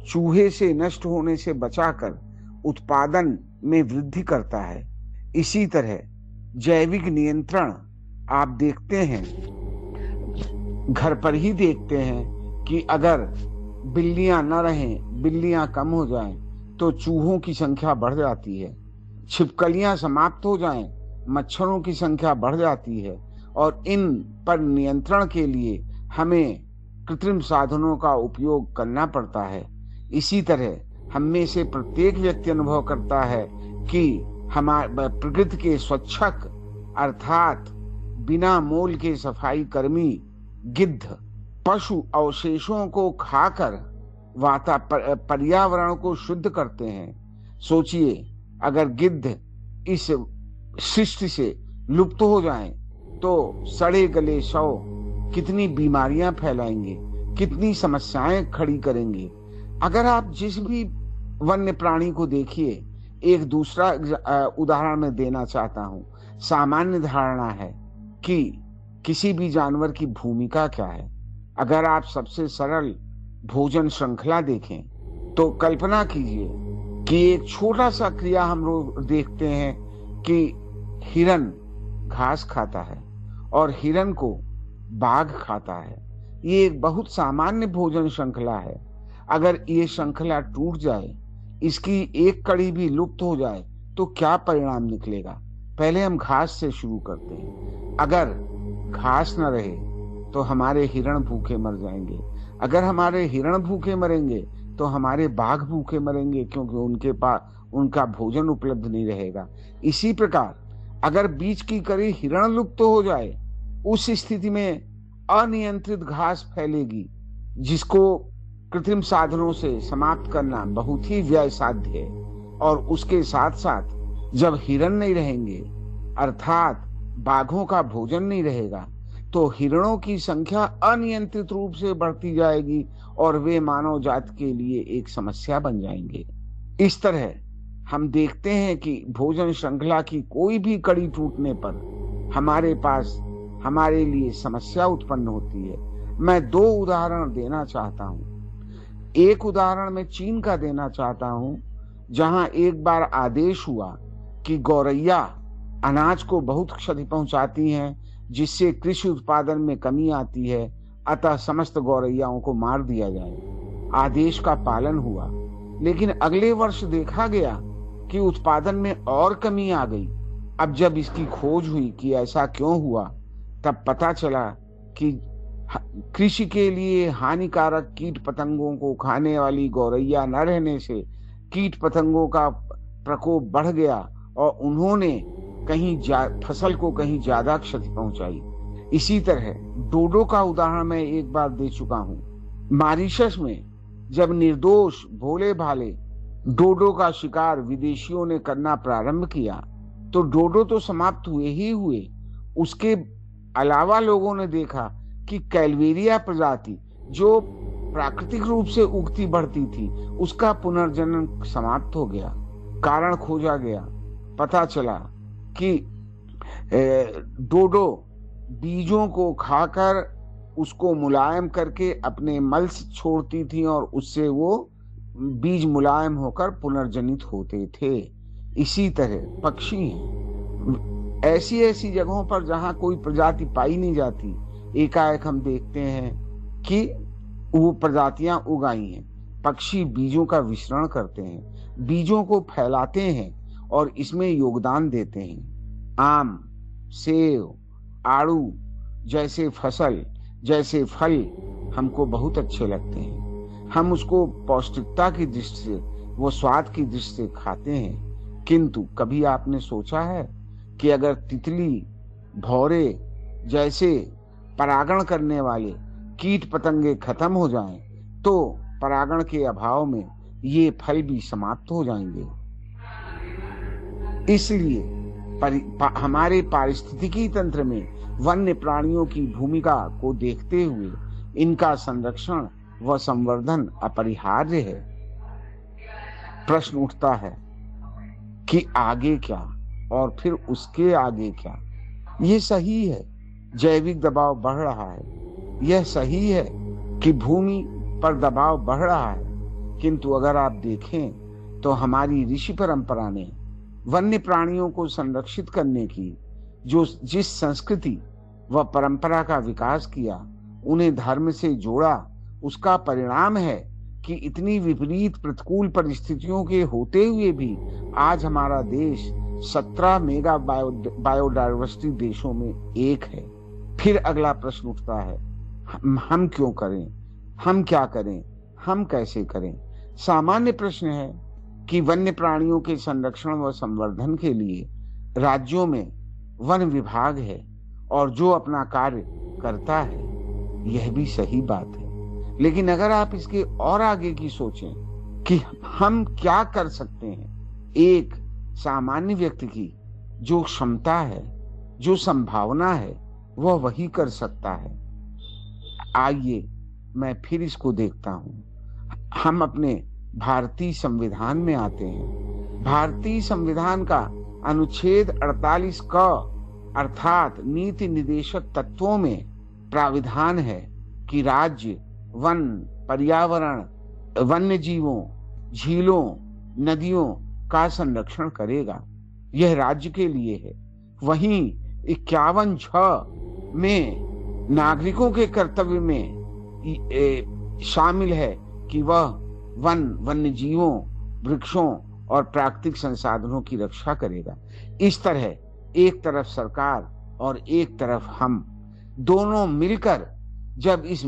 चूहे से नष्ट होने से बचाकर उत्पादन में वृद्धि करता है। इसी तरह जैविक नियंत्रण आप देखते हैं घर पर ही देखते हैं कि अगर बिल्लियां न रहें, बिल्लियां कम हो जाएं, तो चूहों की संख्या बढ़ जाती है। छिपकलियां समाप्त हो जाएं, मच्छरों की संख्या बढ़ जाती है। और इन पर नियंत्रण के लिए हमें कृत्रिम साधनों का उपयोग करना पड़ता है। इसी तरह हम में से प्रत्येक व्यक्ति अनुभव करता है कि हमारे प्रकृति के स्वच्छक अर्थात बिना मोल के सफाई कर्मी गिद्ध पशु अवशेषों को खाकर पर्यावरण को शुद्ध करते हैं। सोचिए, अगर गिद्ध इस सृष्टि से लुप्त हो जाएं, तो सड़े गले शव कितनी बीमारियां फैलाएंगे, कितनी समस्याएं खड़ी करेंगे। अगर आप जिस भी वन्य प्राणी को देखिए, एक दूसरा उदाहरण मैं देना चाहता हूं। सामान्य धारणा है कि किसी भी जानवर की भूमिका क्या है। अगर आप सबसे सरल भोजन श्रृंखला देखें तो कल्पना कीजिए कि एक छोटा सा क्रिया हम लोग देखते हैं कि हिरन घास खाता है और हिरन को बाघ खाता है। ये एक बहुत सामान्य भोजन श्रृंखला है। अगर ये श्रृंखला टूट जाए, इसकी एक कड़ी भी लुप्त हो जाए, तो क्या परिणाम निकलेगा? पहले हम घास से शुरू करते हैं। अगर घास न रहे तो हमारे हिरण भूखे मर जाएंगे। अगर हमारे हिरण भूखे मरेंगे तो हमारे बाघ भूखे मरेंगे, क्योंकि उनके पास उनका भोजन उपलब्ध नहीं रहेगा। इसी प्रकार अगर बीच की कड़ी हिरण लुप्त हो जाए, उस स्थिति में अनियंत्रित घास फैलेगी, जिसको कृत्रिम साधनों से समाप्त करना बहुत ही व्यय साध्य है। और उसके साथ साथ जब हिरण नहीं रहेंगे, अर्थात बाघों का भोजन नहीं रहेगा, तो हिरणों की संख्या अनियंत्रित रूप से बढ़ती जाएगी और वे मानव जाति के लिए एक समस्या बन जाएंगे। इस तरह हम देखते हैं कि भोजन श्रृंखला की कोई भी कड़ी टूटने पर हमारे पास हमारे लिए समस्या उत्पन्न होती है। मैं दो उदाहरण देना चाहता हूँ। एक उदाहरण मैं चीन का देना चाहता हूँ, जहां एक बार आदेश हुआ कि गौरैया अनाज को बहुत क्षति पहुंचाती हैं, जिससे कृषि उत्पादन में कमी आती है, अतः समस्त गौरैयाओं को मार दिया जाए। आदेश का पालन हुआ, लेकिन अगले वर्ष देखा गया कि उत्पादन में और कमी आ गई। अब जब इसकी खोज हुई कि ऐसा क्यों हुआ, तब पता चला कि कृषि के लिए हानिकारक कीट पतंगों को खाने वाली गौरैया न रहने से कीट पतंगों का प्रकोप बढ़ गया और उन्होंने फसल को कहीं ज्यादा क्षति पहुंचाई। इसी तरह डोडो का उदाहरण मैं एक बार दे चुका हूँ। मॉरिशस में जब निर्दोष भोले भाले डोडो का शिकार विदेशियों ने करना प्रारंभ किया, तो डोडो तो समाप्त हुए ही हुए। उसके अलावा लोगों ने देखा कि कैलवेरिया प्रजाति, जो प्राकृतिक रूप से उगती बढ़ती थी, उसका पुनर्जनन समाप्त हो गया। कारण खोजा गया, पता चला कि डोडो बीजों को खाकर उसको मुलायम करके अपने मल छोड़ती थी और उससे वो बीज मुलायम होकर पुनर्जनित होते थे। इसी तरह पक्षी हैं। ऐसी ऐसी जगहों पर जहां कोई प्रजाति पाई नहीं जाती, एकाएक हम देखते हैं कि वो प्रजातियां उगाई हैं। पक्षी बीजों का विसरण करते हैं, बीजों को फैलाते हैं और इसमें योगदान देते हैं। आम, सेब, आड़ू जैसे जैसे फल हमको बहुत अच्छे लगते हैं। हम उसको पौष्टिकता की दृष्टि से, वो स्वाद की दृष्टि से खाते हैं। किंतु कभी आपने सोचा है कि अगर तितली, भौरे जैसे परागण करने वाले कीट पतंगे खत्म हो जाएं, तो परागण के अभाव में ये फल भी समाप्त हो जाएंगे। इसलिए हमारे पारिस्थितिकी तंत्र में वन्य प्राणियों की भूमिका को देखते हुए इनका संरक्षण व संवर्धन अपरिहार्य है। प्रश्न उठता है कि आगे क्या और फिर उसके आगे क्या? ये सही है, जैविक दबाव बढ़ रहा है। यह सही है कि भूमि पर दबाव बढ़ रहा है, किंतु अगर आप देखें तो हमारी ऋषि परंपरा ने वन्य प्राणियों को संरक्षित करने की जिस संस्कृति व परंपरा का विकास किया, उन्हें धर्म से जोड़ा, उसका परिणाम है कि इतनी विपरीत प्रतिकूल परिस्थितियों के होते हुए भी आज हमारा देश 17 मेगा बायोडायवर्सिटी देशों में एक है। फिर अगला प्रश्न उठता है, हम क्यों करें, हम क्या करें, हम कैसे करें? सामान्य प्रश्न है कि वन्य प्राणियों के संरक्षण व संवर्धन के लिए राज्यों में वन विभाग है और जो अपना कार्य करता है, यह भी सही बात है। लेकिन अगर आप इसके और आगे की सोचें कि हम क्या कर सकते हैं, एक सामान्य व्यक्ति की जो क्षमता है, जो संभावना है, वह वही कर सकता है। आइए मैं फिर इसको देखता हूं। हम अपने भारतीय संविधान में आते हैं। भारतीय संविधान का अनुच्छेद 48 क अर्थात नीति निदेशक तत्वों में प्राविधान है कि राज्य वन, पर्यावरण, वन्य जीवों, झीलों, नदियों का संरक्षण करेगा। यह राज्य के लिए है। वहीं 51(झ) में नागरिकों के कर्तव्य में शामिल है कि वह वन, वन्य जीवों, वृक्षों और प्राकृतिक संसाधनों की रक्षा करेगा। इस तरह एक तरफ सरकार और एक तरफ हम दोनों मिलकर जब इस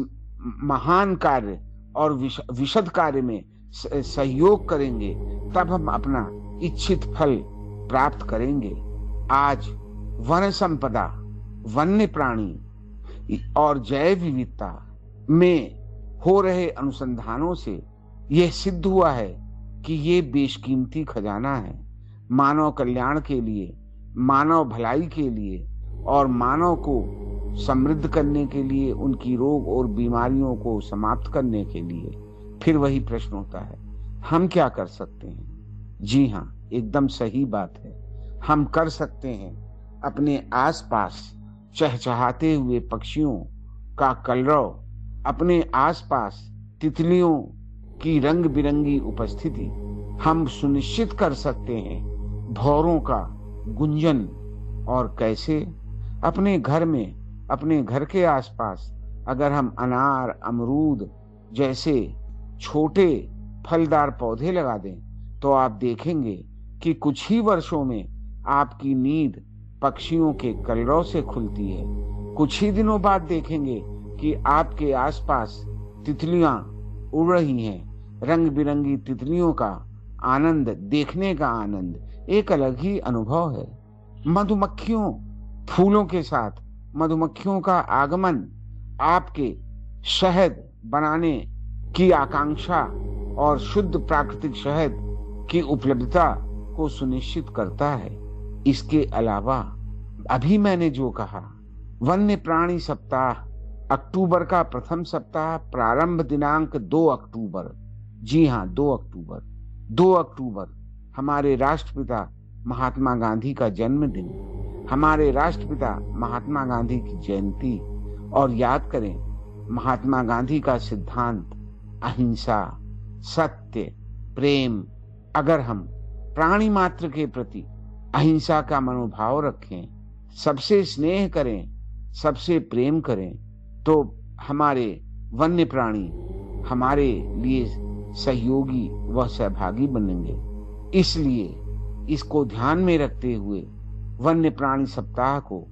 महान कार्य और विशद कार्य में सहयोग करेंगे, तब हम अपना इच्छित फल प्राप्त करेंगे। आज वन संपदा, वन्य प्राणी और जैव विविधता में हो रहे अनुसंधानों से यह सिद्ध हुआ है कि ये बेशकीमती खजाना है। मानव कल्याण के लिए, मानव भलाई के लिए और मानव को समृद्ध करने के लिए, उनकी रोग और बीमारियों को समाप्त करने के लिए। फिर वही प्रश्न होता है, हम क्या कर सकते हैं? जी हाँ, एकदम सही बात है। हम कर सकते हैं अपने आसपास चहचहाते हुए पक्षियों का कलरव, अपने आसपास तितलियों की रंग बिरंगी उपस्थिति। हम सुनिश्चित कर सकते हैं भौरों का गुंजन। और कैसे? अपने घर में, अपने घर के आसपास अगर हम अनार, अमरूद जैसे छोटे फलदार पौधे लगा दें, तो आप देखेंगे कि कुछ ही वर्षों में आपकी नींद पक्षियों के कलरव से खुलती है। कुछ ही दिनों बाद देखेंगे कि आपके आसपास तितलियां उड़ रही हैं। रंग बिरंगी तितलियों का आनंद, देखने का आनंद एक अलग ही अनुभव है। मधुमक्खियों, फूलों के साथ मधुमक्खियों का आगमन आपके शहद बनाने की आकांक्षा और शुद्ध प्राकृतिक शहद की उपलब्धता को सुनिश्चित करता है। इसके अलावा अभी मैंने जो कहा, वन्य प्राणी सप्ताह अक्टूबर का प्रथम सप्ताह, प्रारंभ दिनांक 2 अक्टूबर। जी हाँ, 2 अक्टूबर। 2 अक्टूबर हमारे राष्ट्रपिता महात्मा गांधी का जन्मदिन, हमारे राष्ट्रपिता महात्मा गांधी की जयंती। और याद करें महात्मा गांधी का सिद्धांत अहिंसा, सत्य, प्रेम। अगर हम प्राणी मात्र के प्रति अहिंसा का मनोभाव रखें, सबसे स्नेह करें, सबसे प्रेम करें, तो हमारे वन्य प्राणी हमारे लिए सहयोगी व सहभागी बनेंगे। इसलिए इसको ध्यान में रखते हुए वन्य प्राणी सप्ताह को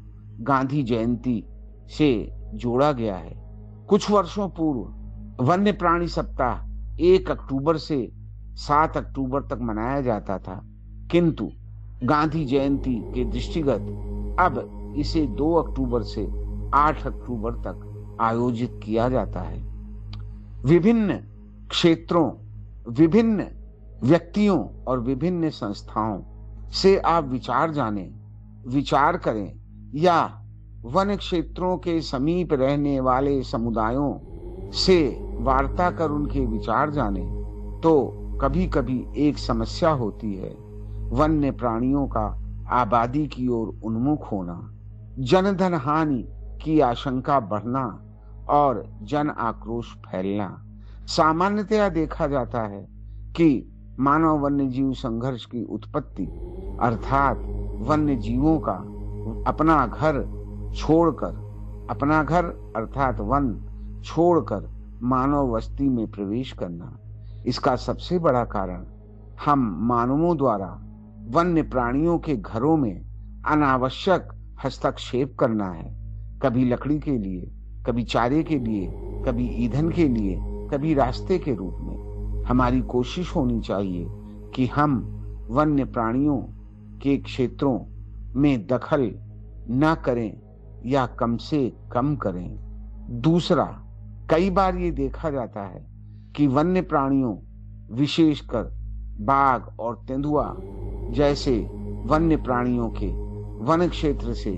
गांधी जयंती से जोड़ा गया है। कुछ वर्षों पूर्व वन्य प्राणी सप्ताह 1 अक्टूबर से 7 अक्टूबर तक मनाया जाता था, किंतु गांधी जयंती के दृष्टिगत अब इसे 2 अक्टूबर से 8 अक्टूबर तक आयोजित किया जाता है। विभिन्न क्षेत्रों, विभिन्न व्यक्तियों और विभिन्न संस्थाओं से आप विचार जानें, विचार करें, या वन क्षेत्रों के समीप रहने वाले समुदायों से वार्ता कर उनके विचार जानें, तो कभी कभी एक समस्या होती है वन्य प्राणियों का आबादी की ओर उन्मुख होना, जनधन हानि की आशंका बढ़ना और जन आक्रोश फैलना। सामान्यतया देखा जाता है कि मानव वन्य जीव संघर्ष की उत्पत्ति अर्थात वन्य जीवों का अपना घर छोड़कर, अपना घर अर्थात वन छोड़कर मानव बस्ती में प्रवेश करना। इसका सबसे बड़ा कारण हम मानवों द्वारा वन्य प्राणियों के घरों में अनावश्यक हस्तक्षेप करना है। कभी लकड़ी के लिए, कभी चारे के लिए, कभी ईंधन के लिए, कभी रास्ते के रूप में। हमारी कोशिश होनी चाहिए कि हम वन्य प्राणियों के क्षेत्रों में दखल न करें या कम से कम करें। दूसरा, कई बार ये देखा जाता है कि वन्य प्राणियों, विशेषकर बाघ और तेंदुआ जैसे वन्य प्राणियों के वन क्षेत्र से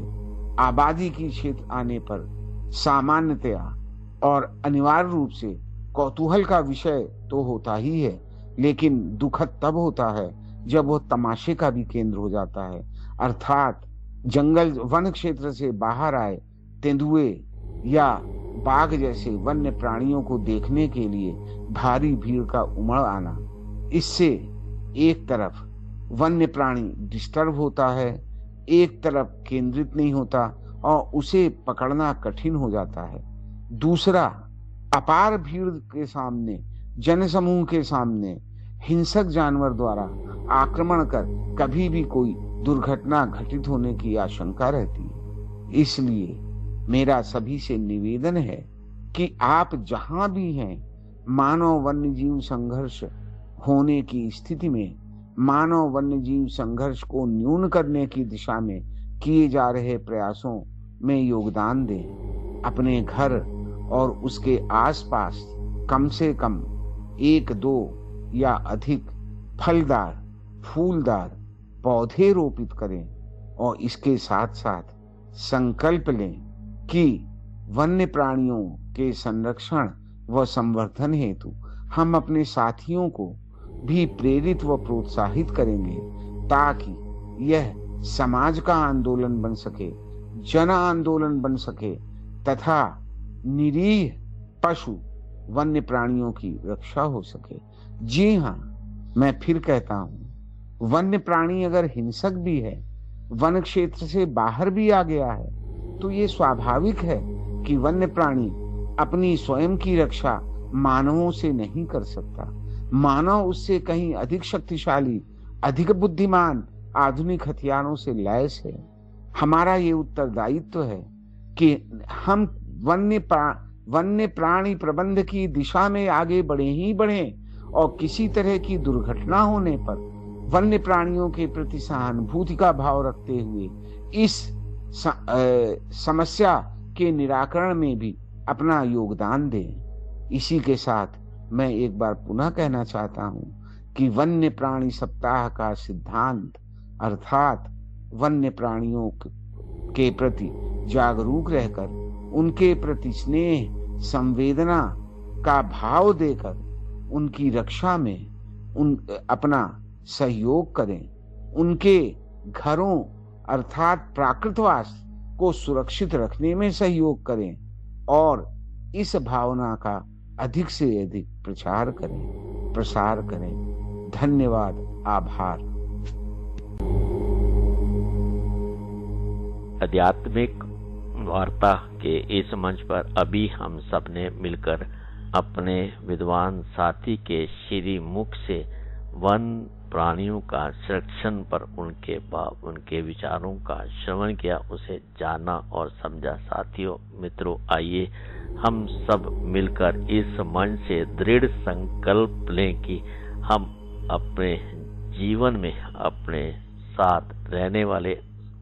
आबादी की क्षेत्र आने पर सामान्यतया और अनिवार्य रूप से कौतूहल का विषय तो होता ही है, लेकिन दुखद तब होता है जब वह तमाशे का भी केंद्र हो जाता है। अर्थात जंगल वन क्षेत्र से बाहर आए तेंदुए या बाघ जैसे वन्य प्राणियों को देखने के लिए भारी भीड़ का उमड़ आना। इससे एक तरफ वन्य प्राणी डिस्टर्ब होता है, एक तरफ केंद्रित नहीं होता और उसे पकड़ना कठिन हो जाता है। दूसरा, अपार भीड़ के सामने, जनसमूह के सामने हिंसक जानवर द्वारा आक्रमण कर कभी भी कोई दुर्घटना घटित होने की आशंका रहती है। इसलिए मेरा सभी से निवेदन है कि आप जहां भी हैं, मानव वन्यजीव संघर्ष होने की स्थिति में मानव वन्यजीव संघर्ष को न्यून करने की दिशा में किए जा रहे प्रयासों में योगदान दें। अपने घर और उसके आसपास कम से कम 1-2 या अधिक फलदार, फूलदार पौधे रोपित करें और इसके साथ साथ संकल्प लें कि वन्य प्राणियों के संरक्षण व संवर्धन हेतु हम अपने साथियों को भी प्रेरित व प्रोत्साहित करेंगे, ताकि यह समाज का आंदोलन बन सके, जन आंदोलन बन सके तथा निरीह पशु वन्य प्राणियों की रक्षा हो सके। जी हाँ, मैं फिर कहता हूँ, वन्य प्राणी अगर हिंसक भी है, वन क्षेत्र से बाहर भी आ गया है, तो ये स्वाभाविक है कि वन्य प्राणी अपनी स्वयं की रक्षा मानवों से नहीं कर सकता। मानव उससे कहीं अधिक शक्तिशाली, अधिक बुद्धिमान आधुनिक हथियारों से लैस है। हमारा ये उत्तरदायित्व है कि हम वन्य प्राणी प्रबंध की दिशा में आगे बढ़े ही बढ़ें और किसी तरह की दुर्घटना होने पर वन्य प्राणियों के प्रति सहानुभूति का भाव रखते हुए इस समस्या के निराकरण में भी अपना योगदान दें। इसी के साथ मैं एक बार पुनः कहना चाहता हूं कि वन्य प्राणी सप्ताह का सिद्धांत अर्थात वन्य प्राणियों के प्रति जागरूक रहकर उनके प्रति स्नेह, संवेदना का भाव देकर उनकी रक्षा में अपना सहयोग करें, उनके घरों अर्थात प्राकृतवास को सुरक्षित रखने में सहयोग करें और इस भावना का अधिक से अधिक प्रचार करें, प्रसार करें। धन्यवाद, आभार। आध्यात्मिक वार्ता के इस मंच पर अभी हम सब ने मिलकर अपने विद्वान साथी के श्री मुख से वन प्राणियों का संरक्षण पर उनके भाव, उनके विचारों का श्रवण किया, उसे जाना और समझा। साथियों, मित्रों, आइए हम सब मिलकर इस मन से दृढ़ संकल्प लें कि हम अपने जीवन में अपने साथ रहने वाले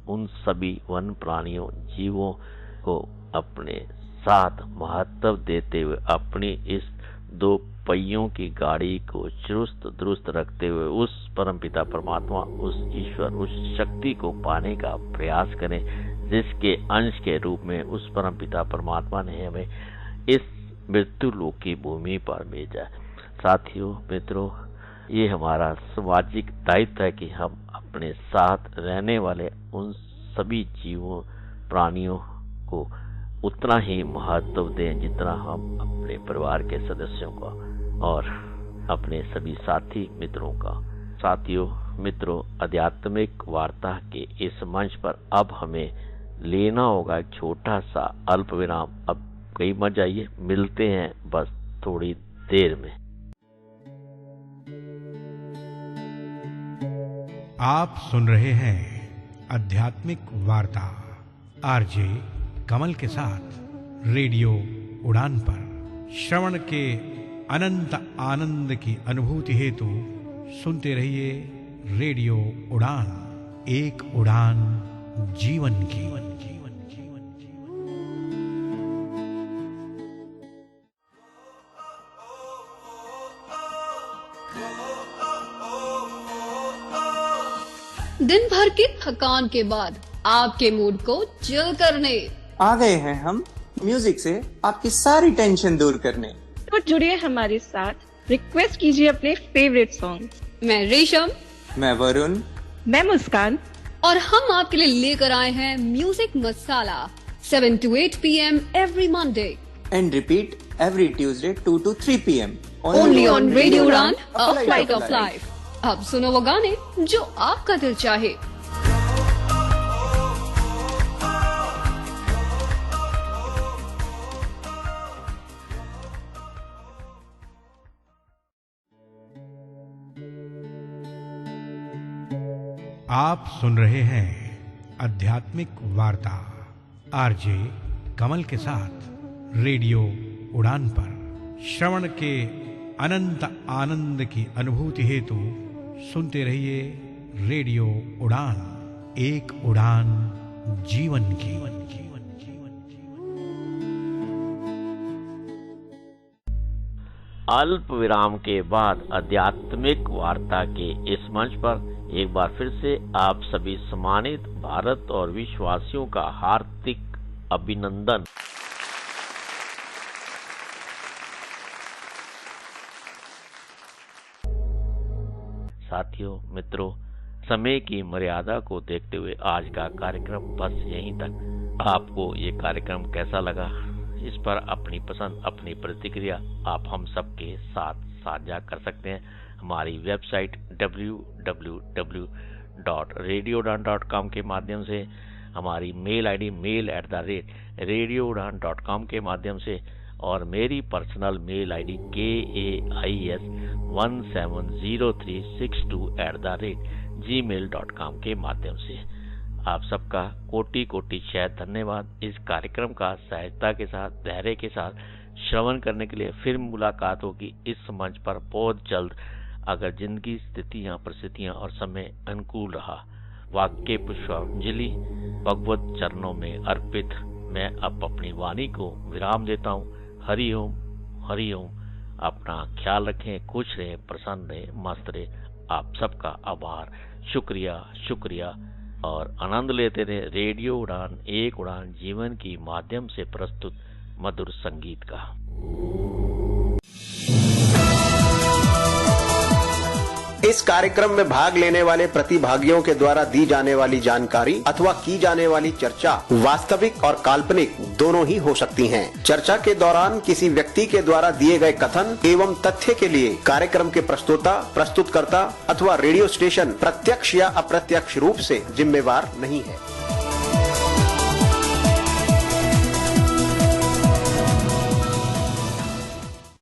उन सभी वन प्राणियों, जीवों को अपने साथ महत्व देते हुए अपनी इस 2 पहियों की गाड़ी को चुस्त दुरुस्त रखते हुए उस परमपिता परमात्मा, उस ईश्वर, उस शक्ति को पाने का प्रयास करें, जिसके अंश के रूप में उस परमपिता परमात्मा ने हमें इस मृत्यु लोक की भूमि पर भेजा। साथियों, मित्रों, ये हमारा सामाजिक दायित्व है कि हम अपने साथ रहने वाले उन सभी जीवों, प्राणियों को उतना ही महत्व दें जितना हम अपने परिवार के सदस्यों का और अपने सभी साथी मित्रों का। साथियों, मित्रों, आध्यात्मिक वार्ता के इस मंच पर अब हमें लेना होगा एक छोटा सा अल्प विराम। अब कहीं मत जाइए, मिलते हैं बस थोड़ी देर में। आप सुन रहे हैं आध्यात्मिक वार्ता आरजे कमल के साथ रेडियो उड़ान पर। श्रवण के अनंत आनंद की अनुभूति हेतु सुनते रहिए रेडियो उड़ान, एक उड़ान जीवन की। दिन भर की थकान के बाद आपके मूड को चिल करने आ गए हैं हम म्यूजिक से आपकी सारी टेंशन दूर करने। तो जुड़िए हमारे साथ, रिक्वेस्ट कीजिए अपने फेवरेट सॉन्ग। मैं रेशम, मैं वरुण, मैं मुस्कान, और हम आपके लिए लेकर आए हैं music masala 7 to 8 PM every Monday and repeat every Tuesday 2 to 3 PM only on Radio Udan, a flight of life। अब सुनो वो गाने जो आपका दिल चाहे। आप सुन रहे हैं आध्यात्मिक वार्ता आरजे कमल के साथ रेडियो उड़ान पर। श्रवण के अनंत आनंद की अनुभूति हेतु सुनते रहिए रेडियो उड़ान, एक उड़ान जीवन की। अल्प विराम के बाद आध्यात्मिक वार्ता के इस मंच पर एक बार फिर से आप सभी सम्मानित भारत और विश्ववासियों का हार्दिक अभिनंदन। साथियों, मित्रों, समय की मर्यादा को देखते हुए आज का कार्यक्रम बस यहीं तक। आपको ये कार्यक्रम कैसा लगा, इस पर अपनी पसंद, अपनी प्रतिक्रिया आप हम सबके साथ साझा कर सकते हैं। हमारी वेबसाइट www.radioudan.com के माध्यम से, हमारी मेल आईडी mail@radioudan.com के माध्यम से, और मेरी पर्सनल मेल आईडी KAIS170362@gmail.com के माध्यम से। आप सबका कोटि कोटि शत धन्यवाद। इस कार्यक्रम का सहजता के साथ, धैर्य के साथ श्रवण करने के लिए। फिर मुलाकात होगी इस मंच पर बहुत जल्द, अगर जिंदगी, स्थितियां, परिस्थितियां और समय अनुकूल रहा। वाक्य पुष्पांजलि भगवत चरणों में अर्पित मैं अब अपनी वाणी को विराम देता हूँ। हरि ओम, हरि ओम। अपना ख्याल रखें, खुश रहें, प्रसन्न रहें, मस्त रहें। आप सबका आभार, शुक्रिया, शुक्रिया, और आनंद लेते रहे रेडियो उड़ान, एक उड़ान जीवन की माध्यम से प्रस्तुत मधुर संगीत का। इस कार्यक्रम में भाग लेने वाले प्रतिभागियों के द्वारा दी जाने वाली जानकारी अथवा की जाने वाली चर्चा वास्तविक और काल्पनिक दोनों ही हो सकती हैं। चर्चा के दौरान किसी व्यक्ति के द्वारा दिए गए कथन एवं तथ्य के लिए कार्यक्रम के प्रस्तोता, प्रस्तुतकर्ता अथवा रेडियो स्टेशन प्रत्यक्ष या अप्रत्यक्ष रूप से जिम्मेवार नहीं है।